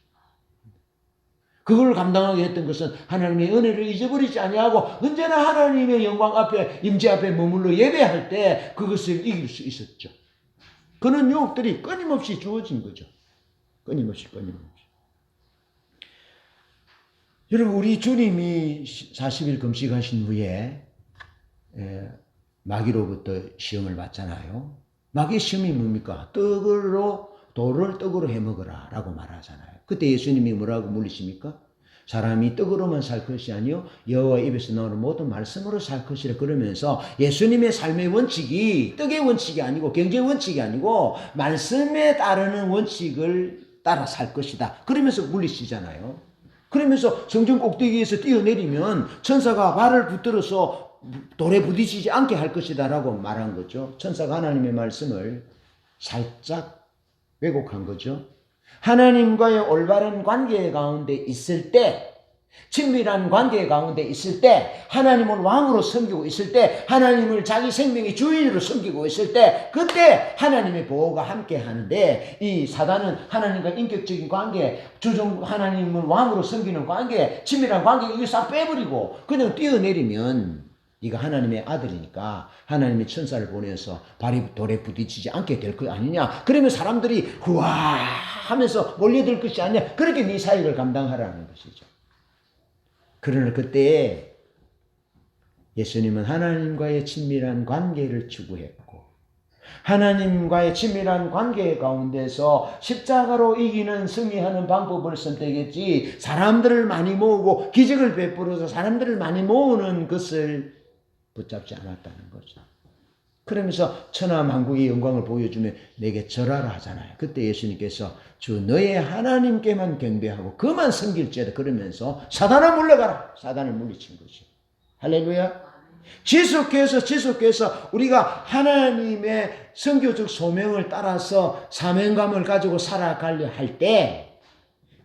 그걸 감당하게 했던 것은 하나님의 은혜를 잊어버리지 아니하고 언제나 하나님의 영광 앞에, 임재 앞에 머물러 예배할 때 그것을 이길 수 있었죠. 그런 유혹들이 끊임없이 주어진 거죠. 끊임없이. 여러분, 우리 주님이 40일 금식하신 후에 마귀로부터 시험을 받잖아요. 마귀의 시험이 뭡니까? 돌을 떡으로 해먹으라 라고 말하잖아요. 그때 예수님이 뭐라고 물리십니까? 사람이 떡으로만 살 것이 아니요 여호와 입에서 나오는 모든 말씀으로 살 것이라 그러면서 예수님의 삶의 원칙이 떡의 원칙이 아니고 경제의 원칙이 아니고 말씀에 따르는 원칙을 따라 살 것이다. 그러면서 물리시잖아요. 그러면서 성전 꼭대기에서 뛰어내리면 천사가 발을 붙들어서 돌에 부딪히지 않게 할 것이다 라고 말한 거죠. 천사가 하나님의 말씀을 살짝 왜곡한 거죠. 하나님과의 올바른 관계 가운데 있을 때, 친밀한 관계 가운데 있을 때, 하나님을 왕으로 섬기고 있을 때, 하나님을 자기 생명의 주인으로 섬기고 있을 때, 그때 하나님의 보호가 함께 하는데, 이 사단은 하나님과 인격적인 관계, 하나님을 왕으로 섬기는 관계, 친밀한 관계, 이거 싹 빼버리고 그냥 뛰어내리면 네가 하나님의 아들이니까 하나님의 천사를 보내서 발이 돌에 부딪히지 않게 될 것 아니냐. 그러면 사람들이 우와 하면서 몰려들 것이 아니냐. 그렇게 네 사역을 감당하라는 것이죠. 그러나 그때 예수님은 하나님과의 친밀한 관계를 추구했고 하나님과의 친밀한 관계 가운데서 십자가로 이기는 승리하는 방법을 선택했지 사람들을 많이 모으고 기적을 베풀어서 사람들을 많이 모으는 것을 붙잡지 않았다는 거죠. 그러면서 천하만국의 영광을 보여주며 내게 절하라 하잖아요. 그때 예수님께서 주 너의 하나님께만 경배하고 그만 섬길지어다 그러면서 사단아 물러가라. 사단을 물리친 거죠. 할렐루야. 지속해서 우리가 하나님의 선교적 소명을 따라서 사명감을 가지고 살아가려 할 때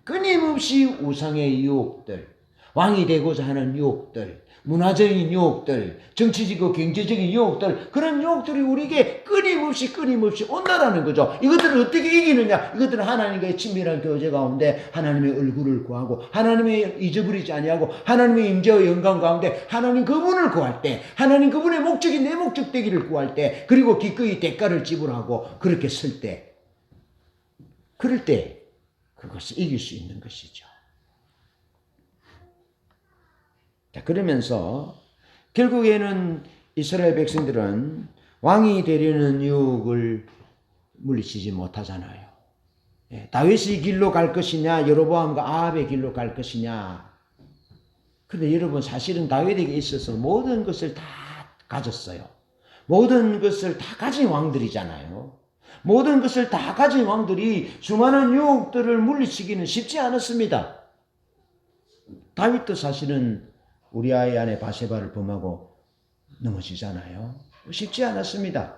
끊임없이 우상의 유혹들, 왕이 되고자 하는 유혹들, 문화적인 유혹들, 정치적이고 경제적인 유혹들, 그런 유혹들이 우리에게 끊임없이 온다라는 거죠. 이것들을 어떻게 이기느냐? 이것들은 하나님과의 친밀한 교제 가운데 하나님의 얼굴을 구하고 하나님의 잊어버리지 아니하고 하나님의 임재와 영광 가운데 하나님 그분을 구할 때, 하나님 그분의 목적이 내 목적 되기를 구할 때, 그리고 기꺼이 대가를 지불하고 그렇게 설 때, 그럴 때 그것을 이길 수 있는 것이죠. 그러면서 결국에는 이스라엘 백성들은 왕이 되려는 유혹을 물리치지 못하잖아요. 다윗의 길로 갈 것이냐 여로보암과 아합의 길로 갈 것이냐. 근데 여러분 사실은 다윗에게 있어서 모든 것을 다 가졌어요. 모든 것을 다 가진 왕들이잖아요. 모든 것을 다 가진 왕들이 수많은 유혹들을 물리치기는 쉽지 않았습니다. 다윗도 사실은 우리아의 아내 바세바를 범하고 넘어지잖아요. 쉽지 않았습니다.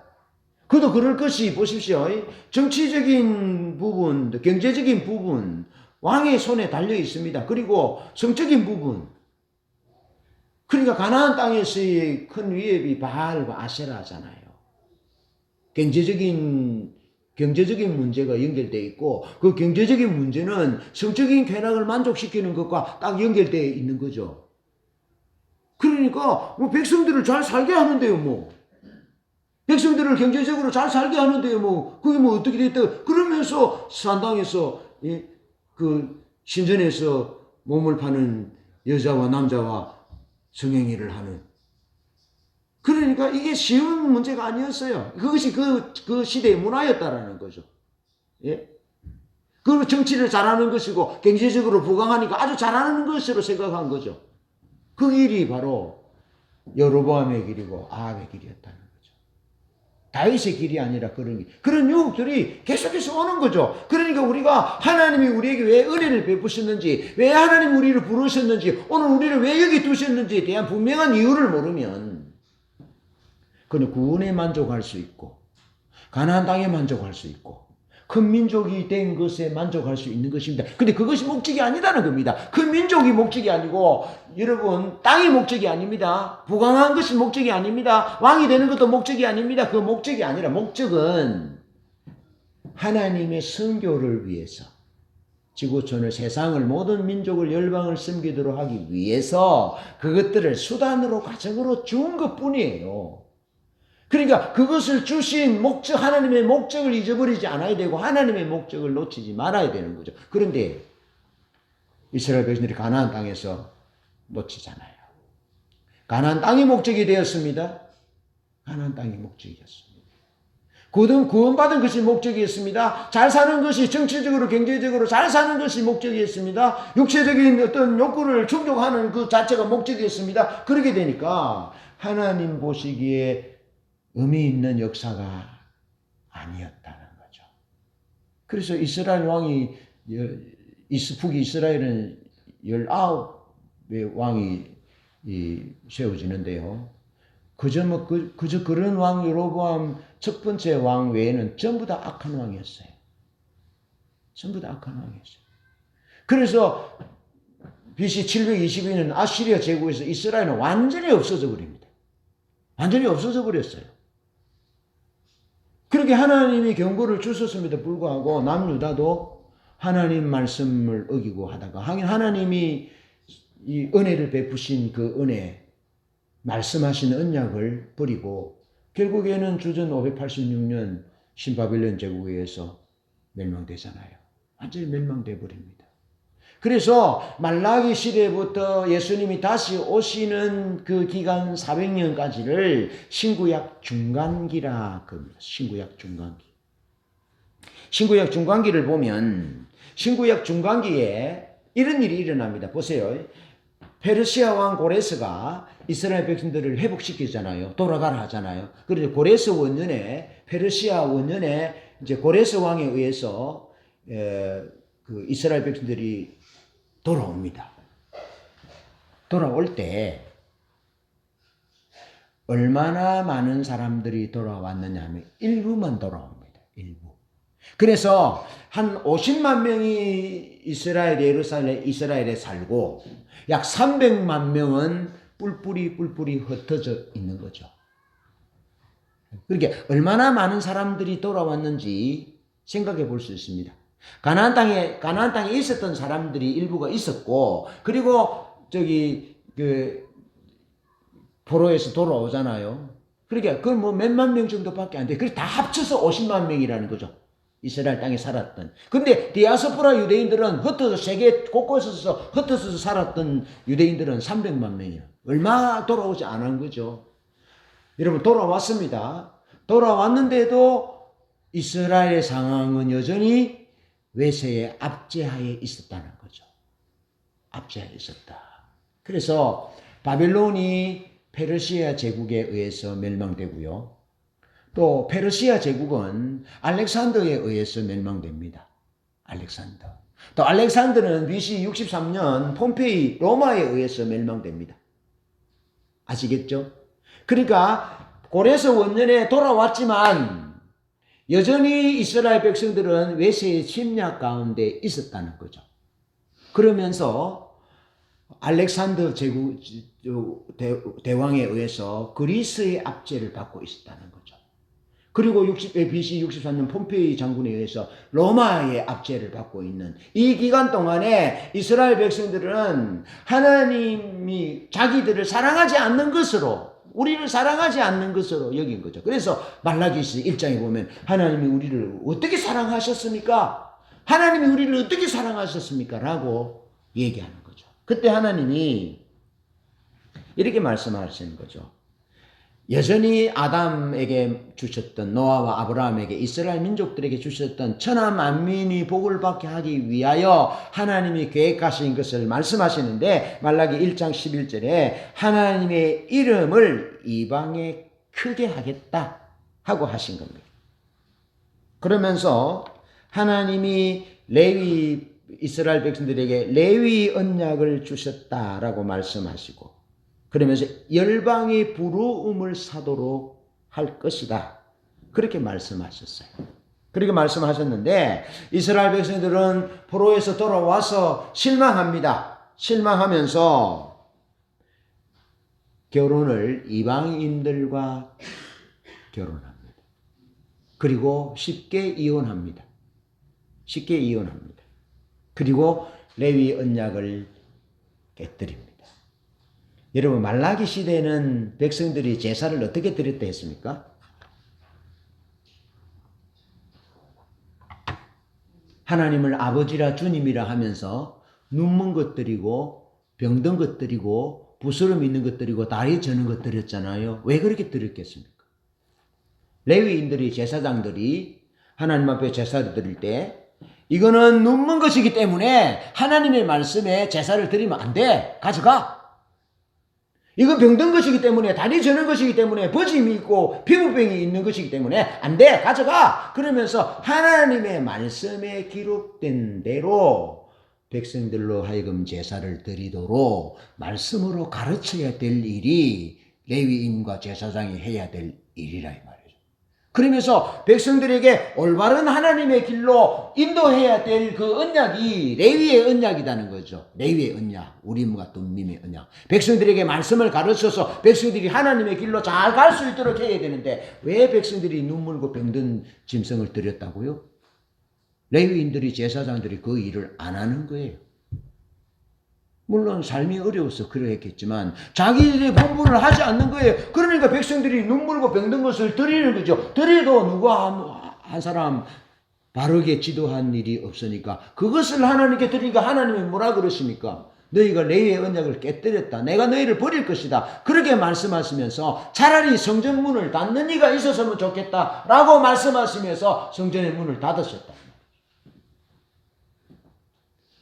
그도 그럴 것이 보십시오. 정치적인 부분, 경제적인 부분, 왕의 손에 달려 있습니다. 그리고 성적인 부분. 그러니까 가나안 땅에서의 큰 위협이 바알과 아세라잖아요. 경제적인 문제가 연결되어 있고 그 경제적인 문제는 성적인 쾌락을 만족시키는 것과 딱 연결되어 있는 거죠. 그러니까 뭐 백성들을 잘 살게 하는데요, 뭐. 백성들을 경제적으로 잘 살게 하는데요, 뭐. 그게 뭐 어떻게 됐다. 그러면서 산당에서 그 신전에서 몸을 파는 여자와 남자와 성행위를 하는. 그러니까 이게 쉬운 문제가 아니었어요. 그것이 그 시대의 문화였다라는 거죠. 예? 그리고 정치를 잘하는 것이고 경제적으로 부강하니까 아주 잘하는 것으로 생각한 거죠. 그 길이 바로 여로보암의 길이고 아합의 길이었다는 거죠. 다윗의 길이 아니라 그런 유혹들이 계속해서 오는 거죠. 그러니까 우리가 하나님이 우리에게 왜 은혜를 베푸셨는지, 왜 하나님 우리를 부르셨는지, 오늘 우리를 왜 여기 두셨는지에 대한 분명한 이유를 모르면 그는 구원에 만족할 수 있고 가나안 땅에 만족할 수 있고 큰 민족이 된 것에 만족할 수 있는 것입니다. 근데 그것이 목적이 아니다는 겁니다. 큰 민족이 목적이 아니고 여러분 땅이 목적이 아닙니다. 부강한 것이 목적이 아닙니다. 왕이 되는 것도 목적이 아닙니다. 그 목적이 아니라 목적은 하나님의 선교를 위해서 지구촌을 세상을 모든 민족을 열방을 섬기도록 하기 위해서 그것들을 수단으로 과정으로 준 것뿐이에요. 그러니까 그것을 주신 목적, 하나님의 목적을 잊어버리지 않아야 되고 하나님의 목적을 놓치지 말아야 되는 거죠. 그런데 이스라엘 백성들이 가나안 땅에서 놓치잖아요. 가나안 땅이 목적이 되었습니다. 가나안 땅이 목적이었습니다. 구원받은 것이 목적이었습니다. 잘 사는 것이 정치적으로 경제적으로 잘 사는 것이 목적이었습니다. 육체적인 어떤 욕구를 충족하는 그 자체가 목적이었습니다. 그렇게 되니까 하나님 보시기에 의미 있는 역사가 아니었다는 거죠. 그래서 이스라엘 왕이 북이 이스라엘은 19의 왕이 세워지는데요. 그저 그런 왕 여로보암 첫 번째 왕 외에는 전부 다 악한 왕이었어요. 전부 다 악한 왕이었어요. 그래서 BC 722년 아시리아 제국에서 이스라엘은 완전히 없어져 버립니다. 완전히 없어져 버렸어요. 그렇게 하나님이 경고를 주셨음에도 불구하고 남유다도 하나님 말씀을 어기고 하다가 하나님이 이 은혜를 베푸신 그 은혜, 말씀하신 언약을 버리고 결국에는 주전 586년 신바빌론 제국에 의해서 멸망되잖아요. 완전히 멸망돼 버립니다. 그래서 말라기 시대부터 예수님이 다시 오시는 그 기간 400년까지를 신구약 중간기라 그럽니다. 신구약 중간기. 신구약 중간기를 보면 신구약 중간기에 이런 일이 일어납니다. 보세요. 페르시아 왕 고레스가 이스라엘 백성들을 회복시키잖아요. 돌아가라 하잖아요. 그래서 고레스 원년에 페르시아 원년에 이제 고레스 왕에 의해서 그 이스라엘 백성들이 돌아옵니다. 돌아올 때 얼마나 많은 사람들이 돌아왔느냐 하면 일부만 돌아옵니다. 일부. 그래서 한 50만 명이 이스라엘에 살고 약 300만 명은 뿔뿔이 흩어져 있는 거죠. 그러니까 얼마나 많은 사람들이 돌아왔는지 생각해 볼 수 있습니다. 가나안 땅에 있었던 사람들이 일부가 있었고, 그리고 포로에서 돌아오잖아요. 그러니까 그건 뭐 몇만 명 정도밖에 안 돼. 그래서 다 합쳐서 50만 명이라는 거죠. 이스라엘 땅에 살았던. 근데 디아스포라 유대인들은 세계 곳곳에서 흩어져서 살았던 유대인들은 300만 명이에요. 얼마 돌아오지 않은 거죠. 여러분 돌아왔습니다. 돌아왔는데도 이스라엘의 상황은 여전히 외세의 압제하에 있었다는 거죠. 압제하에 있었다. 그래서 바벨론이 페르시아 제국에 의해서 멸망되고요. 또 페르시아 제국은 알렉산더에 의해서 멸망됩니다. 알렉산더. 또 알렉산더는 BC 63년 폼페이 로마에 의해서 멸망됩니다. 아시겠죠? 그러니까 고레스 원년에 돌아왔지만 여전히 이스라엘 백성들은 외세의 침략 가운데 있었다는 거죠. 그러면서 알렉산더 제국 대왕에 의해서 그리스의 압제를 받고 있었다는 거죠. 그리고 BC 64년 폼페이 장군에 의해서 로마의 압제를 받고 있는 이 기간 동안에 이스라엘 백성들은 하나님이 자기들을 사랑하지 않는 것으로, 우리를 사랑하지 않는 것으로 여긴 거죠. 그래서 말라기서 1장에 보면 하나님이 우리를 어떻게 사랑하셨습니까? 하나님이 우리를 어떻게 사랑하셨습니까? 라고 얘기하는 거죠. 그때 하나님이 이렇게 말씀하시는 거죠. 여전히 아담에게 주셨던, 노아와 아브라함에게, 이스라엘 민족들에게 주셨던 천하 만민이 복을 받게 하기 위하여 하나님이 계획하신 것을 말씀하시는데, 말라기 1장 11절에 하나님의 이름을 이방에 크게 하겠다 하고 하신 겁니다. 그러면서 하나님이 이스라엘 백성들에게 레위 언약을 주셨다라고 말씀하시고, 그러면서 열방의 부르음을 사도록 할 것이다, 그렇게 말씀하셨어요. 그렇게 말씀하셨는데 이스라엘 백성들은 포로에서 돌아와서 실망합니다. 실망하면서 결혼을 이방인들과 결혼합니다. 그리고 쉽게 이혼합니다. 쉽게 이혼합니다. 그리고 레위 언약을 깨뜨립니다. 여러분, 말라기 시대에는 백성들이 제사를 어떻게 드렸다 했습니까? 하나님을 아버지라 주님이라 하면서 눈먼 것 드리고 병든 것 드리고 부스럼 있는 것 드리고 다리 저는 것 드렸잖아요. 왜 그렇게 드렸겠습니까? 레위인들이, 제사장들이 하나님 앞에 제사를 드릴 때 이거는 눈먼 것이기 때문에 하나님의 말씀에 제사를 드리면 안 돼. 가져가. 이건 병든 것이기 때문에, 다리 저는 것이기 때문에, 버짐이 있고 피부병이 있는 것이기 때문에 안 돼. 가져가. 그러면서 하나님의 말씀에 기록된 대로 백성들로 하여금 제사를 드리도록 말씀으로 가르쳐야 될 일이 레위인과 제사장이 해야 될 일이라 이 말이에요. 그러면서 백성들에게 올바른 하나님의 길로 인도해야 될 그 언약이 레위의 언약이라는 거죠. 레위의 언약, 우림과 둠밈의 언약. 백성들에게 말씀을 가르쳐서 백성들이 하나님의 길로 잘 갈 수 있도록 해야 되는데 왜 백성들이 눈물고 병든 짐승을 드렸다고요? 레위인들이, 제사장들이 그 일을 안 하는 거예요. 물론 삶이 어려워서 그러했겠지만 자기들의 본분을 하지 않는 거예요. 그러니까 백성들이 눈물고 병든 것을 드리는 거죠. 드려도 누가 한 사람 바르게 지도한 일이 없으니까 그것을 하나님께 드리니까 하나님이 뭐라 그러십니까? 너희가 레위의 언약을 깨뜨렸다. 내가 너희를 버릴 것이다. 그렇게 말씀하시면서 차라리 성전 문을 닫는 이가 있었으면 좋겠다라고 말씀하시면서 성전의 문을 닫으셨다.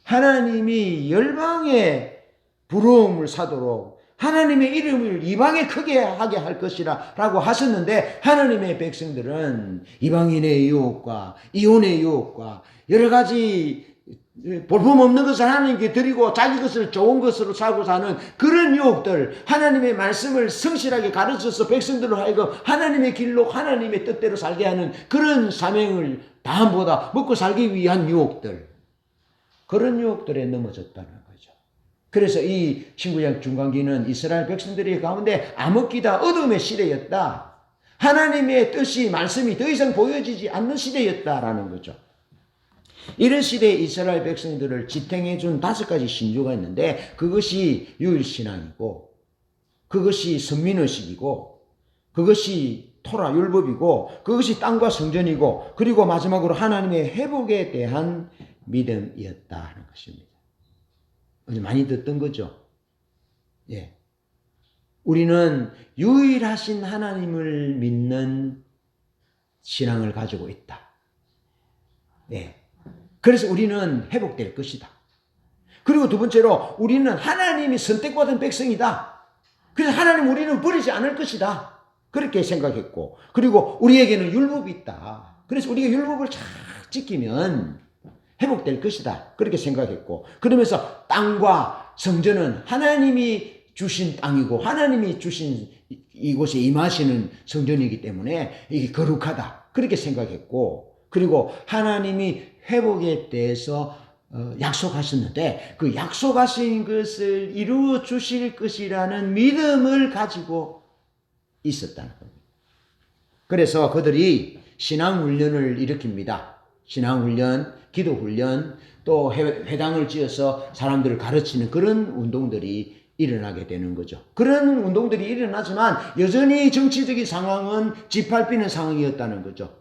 하나님이 열방의 부러움을 사도록 하나님의 이름을 이방에 크게 하게 할 것이라 라고 하셨는데 하나님의 백성들은 이방인의 유혹과 이혼의 유혹과 여러 가지 볼품없는 것을 하나님께 드리고 자기 것을 좋은 것으로 사고 사는 그런 유혹들, 하나님의 말씀을 성실하게 가르쳐서 백성들로 하여금 하나님의 길로 하나님의 뜻대로 살게 하는 그런 사명을 다함보다 먹고 살기 위한 유혹들, 그런 유혹들에 넘어졌다는 거죠. 그래서 이 신구약 중간기는 이스라엘 백성들의 가운데 암흑기다, 어둠의 시대였다. 하나님의 뜻이, 말씀이 더 이상 보여지지 않는 시대였다라는 거죠. 이런 시대에 이스라엘 백성들을 지탱해 준 5가지 신조가 있는데 그것이 유일신앙이고, 그것이 선민의식이고, 그것이 토라 율법이고, 그것이 땅과 성전이고, 그리고 마지막으로 하나님의 회복에 대한 믿음이었다는 것입니다. 많이 듣던 거죠. 예. 우리는 유일하신 하나님을 믿는 신앙을 가지고 있다. 예. 그래서 우리는 회복될 것이다. 그리고 두 번째로 우리는 하나님이 선택받은 백성이다. 그래서 하나님 우리는 버리지 않을 것이다. 그렇게 생각했고, 그리고 우리에게는 율법이 있다. 그래서 우리가 율법을 잘 지키면 회복될 것이다. 그렇게 생각했고, 그러면서 땅과 성전은 하나님이 주신 땅이고 하나님이 주신 이곳에 임하시는 성전이기 때문에 이게 거룩하다. 그렇게 생각했고, 그리고 하나님이 회복에 대해서 약속하셨는데 그 약속하신 것을 이루어 주실 것이라는 믿음을 가지고 있었다는 겁니다. 그래서 그들이 신앙훈련을 일으킵니다. 신앙훈련, 기도훈련, 또 회당을 지어서 사람들을 가르치는 그런 운동들이 일어나게 되는 거죠. 그런 운동들이 일어나지만 여전히 정치적인 상황은 짓밟히는 상황이었다는 거죠.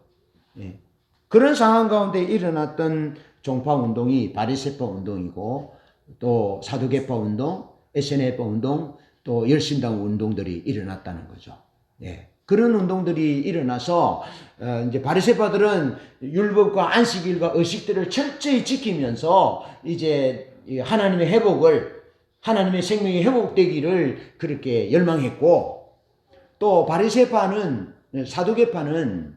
예. 그런 상황 가운데 일어났던 종파 운동이 바리새파 운동이고 또 사두개파 운동, SNF 운동, 또 열심당 운동들이 일어났다는 거죠. 예. 그런 운동들이 일어나서 이제 바리새파들은 율법과 안식일과 의식들을 철저히 지키면서 이제 하나님의 회복을 하나님의 생명이 회복되기를 그렇게 열망했고 또 바리새파는 사두개파는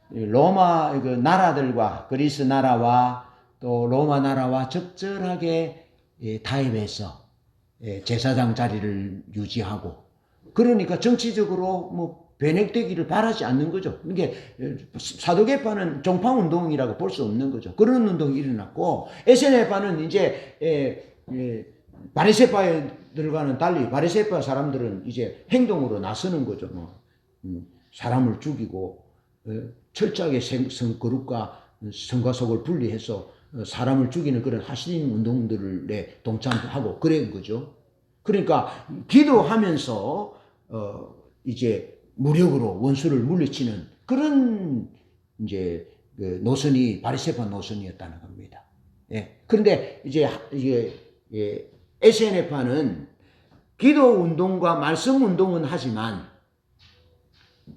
로마 그 나라들과 그리스 나라와 또 로마 나라와 적절하게 타협해서 제사장 자리를 유지하고 그러니까 정치적으로 뭐 변혁되기를 바라지 않는 거죠. 이게 사도계파는 종파운동이라고 볼 수 없는 거죠. 그런 운동이 일어났고 SNF파는 이제 바리새파들과는 달리 바리새파 사람들은 이제 행동으로 나서는 거죠. 뭐 사람을 죽이고 철저하게 성거룩과 성가속을 분리해서 사람을 죽이는 그런 하시림 운동들에 동참하고 그런 거죠. 그러니까 기도하면서 이제 무력으로 원수를 물리치는 그런 이제 그 노선이 바리새파 노선이었다는 겁니다. 예. 그런데 이제 SNF파는 기도 운동과 말씀 운동은 하지만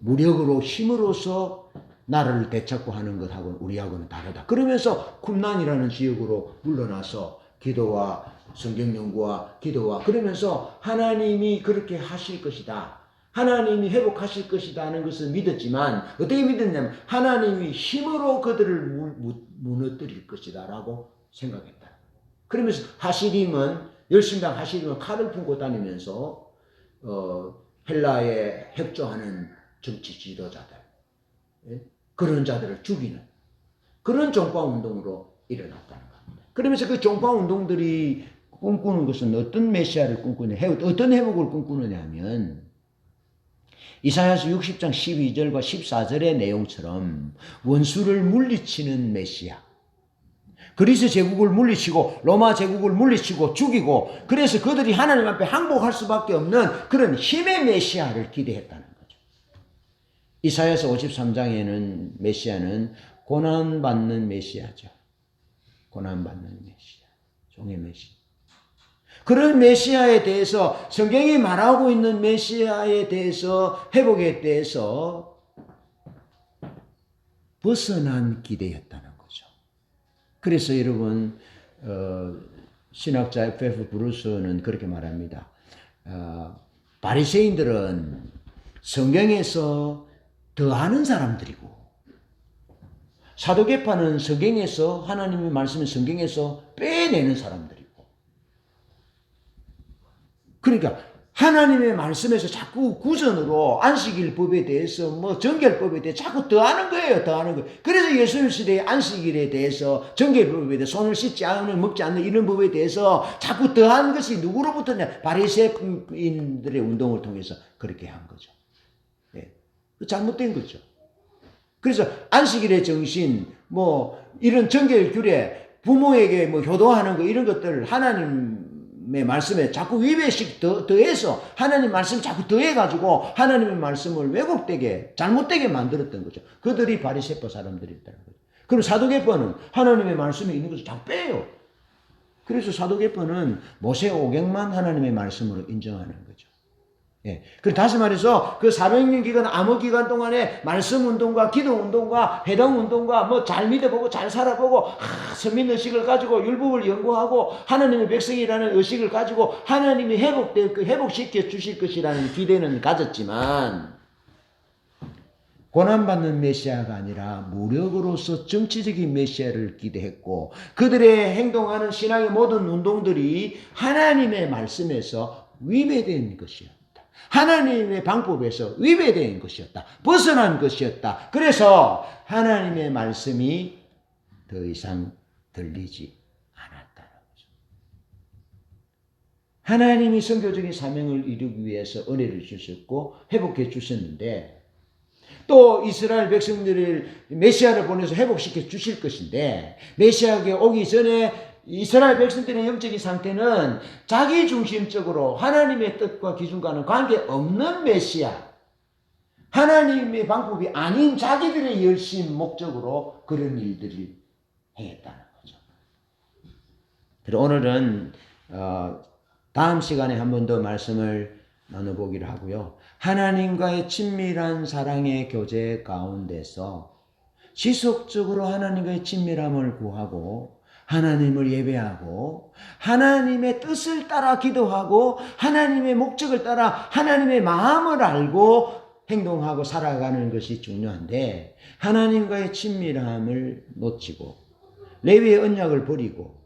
무력으로 힘으로써 나라를 되찾고 하는 것하고는 우리하고는 다르다. 그러면서 쿰란이라는 지역으로 물러나서 기도와 성경 연구와 기도와 그러면서 하나님이 그렇게 하실 것이다. 하나님이 회복하실 것이다 하는 것을 믿었지만 어떻게 믿었냐면 하나님이 힘으로 그들을 무너뜨릴 것이다 라고 생각했다. 그러면서 열심당 하시림은 칼을 품고 다니면서 헬라에 협조하는 정치 지도자들 그런 자들을 죽이는 그런 종파운동으로 일어났다는 겁니다. 그러면서 그 종파운동들이 꿈꾸는 것은 어떤 메시아를 꿈꾸느냐 어떤 회복을 꿈꾸느냐 하면 이사야서 60장 12절과 14절의 내용처럼 원수를 물리치는 메시아 그리스 제국을 물리치고 로마 제국을 물리치고 죽이고 그래서 그들이 하나님 앞에 항복할 수밖에 없는 그런 힘의 메시아를 기대했다는 거죠. 이사야서 53장에는 메시아는 고난받는 메시아죠. 고난받는 메시아, 종의 메시아. 그런 메시아에 대해서 성경이 말하고 있는 메시아에 대해서 회복에 대해서 벗어난 기대였다는 거죠. 그래서 여러분 신학자 F.F. 브루스는 그렇게 말합니다. 바리새인들은 성경에서 더 아는 사람들이고 사도계파는 성경에서 하나님의 말씀을 성경에서 빼내는 사람들이고 그러니까 하나님의 말씀에서 자꾸 구전으로 안식일법에 대해서 뭐 정결법에 대해서 자꾸 더 하는 거예요. 더 하는 거예요. 그래서 예수님 시대의 안식일에 대해서 정결법에 대해서 손을 씻지 않는 먹지 않는 이런 법에 대해서 자꾸 더 하는 것이 누구로부터냐 바리새인들의 운동을 통해서 그렇게 한 거죠. 네. 잘못된 거죠. 그래서 안식일의 정신 뭐 이런 정결규례 부모에게 뭐 효도하는 거 이런 것들 하나님의 말씀에 자꾸 위배식 더해서 하나님 말씀을 자꾸 더해가지고 하나님의 말씀을 왜곡되게 잘못되게 만들었던 거죠. 그들이 바리새파 사람들이었다는 거죠. 그럼 사도계파는 하나님의 말씀에 있는 것을 자꾸 빼요. 그래서 사도계파는 모세 오경만 하나님의 말씀으로 인정하는 거죠. 예. 그리고 다시 말해서 그 400년 기간 암흑 기간 동안에 말씀 운동과 기도 운동과 회당 운동과 뭐 잘 믿어보고 잘 살아보고 선민 의식을 가지고 율법을 연구하고 하나님의 백성이라는 의식을 가지고 하나님이 회복시켜 주실 것이라는 기대는 가졌지만 고난받는 메시아가 아니라 무력으로서 정치적인 메시아를 기대했고 그들의 행동하는 신앙의 모든 운동들이 하나님의 말씀에서 위배된 것이요. 하나님의 방법에서 위배된 것이었다. 벗어난 것이었다. 그래서 하나님의 말씀이 더 이상 들리지 않았다는 거죠. 하나님이 선교적인 사명을 이루기 위해서 은혜를 주셨고 회복해 주셨는데 또 이스라엘 백성들을 메시아를 보내서 회복시켜 주실 것인데, 메시아가 오기 전에 이스라엘 백성들의 영적인 상태는 자기 중심적으로 하나님의 뜻과 기준과는 관계없는 메시아, 하나님의 방법이 아닌 자기들의 열심 목적으로 그런 일들을 행했다는 거죠. 그래서 오늘은 다음 시간에 한 번 더 말씀을 나눠보기로 하고요. 하나님과의 친밀한 사랑의 교제 가운데서 지속적으로 하나님과의 친밀함을 구하고 하나님을 예배하고 하나님의 뜻을 따라 기도하고 하나님의 목적을 따라 하나님의 마음을 알고 행동하고 살아가는 것이 중요한데, 하나님과의 친밀함을 놓치고 레위의 언약을 버리고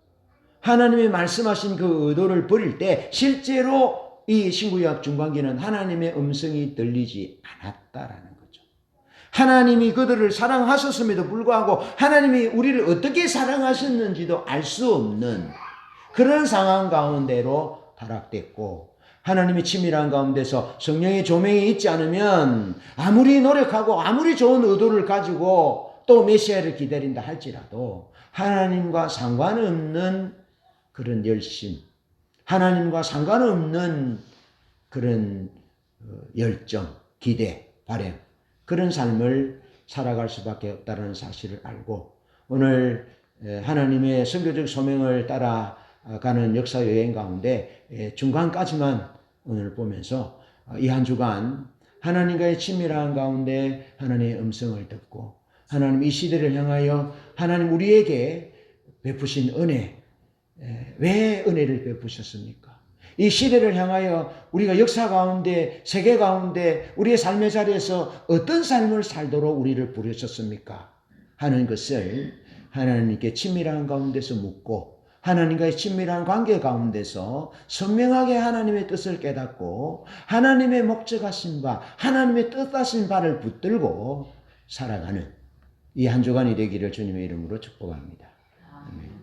하나님의 말씀하신 그 의도를 버릴 때 실제로 이 신구약 중간기는 하나님의 음성이 들리지 않았다라는 거죠. 하나님이 그들을 사랑하셨음에도 불구하고 하나님이 우리를 어떻게 사랑하셨는지도 알 수 없는 그런 상황 가운데로 타락됐고, 하나님의 친밀한 가운데서 성령의 조명이 있지 않으면 아무리 노력하고 아무리 좋은 의도를 가지고 또 메시아를 기다린다 할지라도 하나님과 상관없는 그런 열심, 하나님과 상관없는 그런 열정, 기대, 바람, 그런 삶을 살아갈 수밖에 없다는 사실을 알고, 오늘 하나님의 선교적 소명을 따라가는 역사 여행 가운데 중간까지만 오늘 보면서 이 한 주간 하나님과의 친밀한 가운데 하나님의 음성을 듣고, 하나님 이 시대를 향하여 하나님 우리에게 베푸신 은혜, 왜 은혜를 베푸셨습니까? 이 시대를 향하여 우리가 역사 가운데, 세계 가운데 우리의 삶의 자리에서 어떤 삶을 살도록 우리를 부르셨습니까? 하는 것을 하나님께 친밀한 가운데서 묻고, 하나님과의 친밀한 관계 가운데서 선명하게 하나님의 뜻을 깨닫고 하나님의 목적하신 바, 하나님의 뜻하신 바를 붙들고 살아가는 이 한 주간이 되기를 주님의 이름으로 축복합니다. 아멘.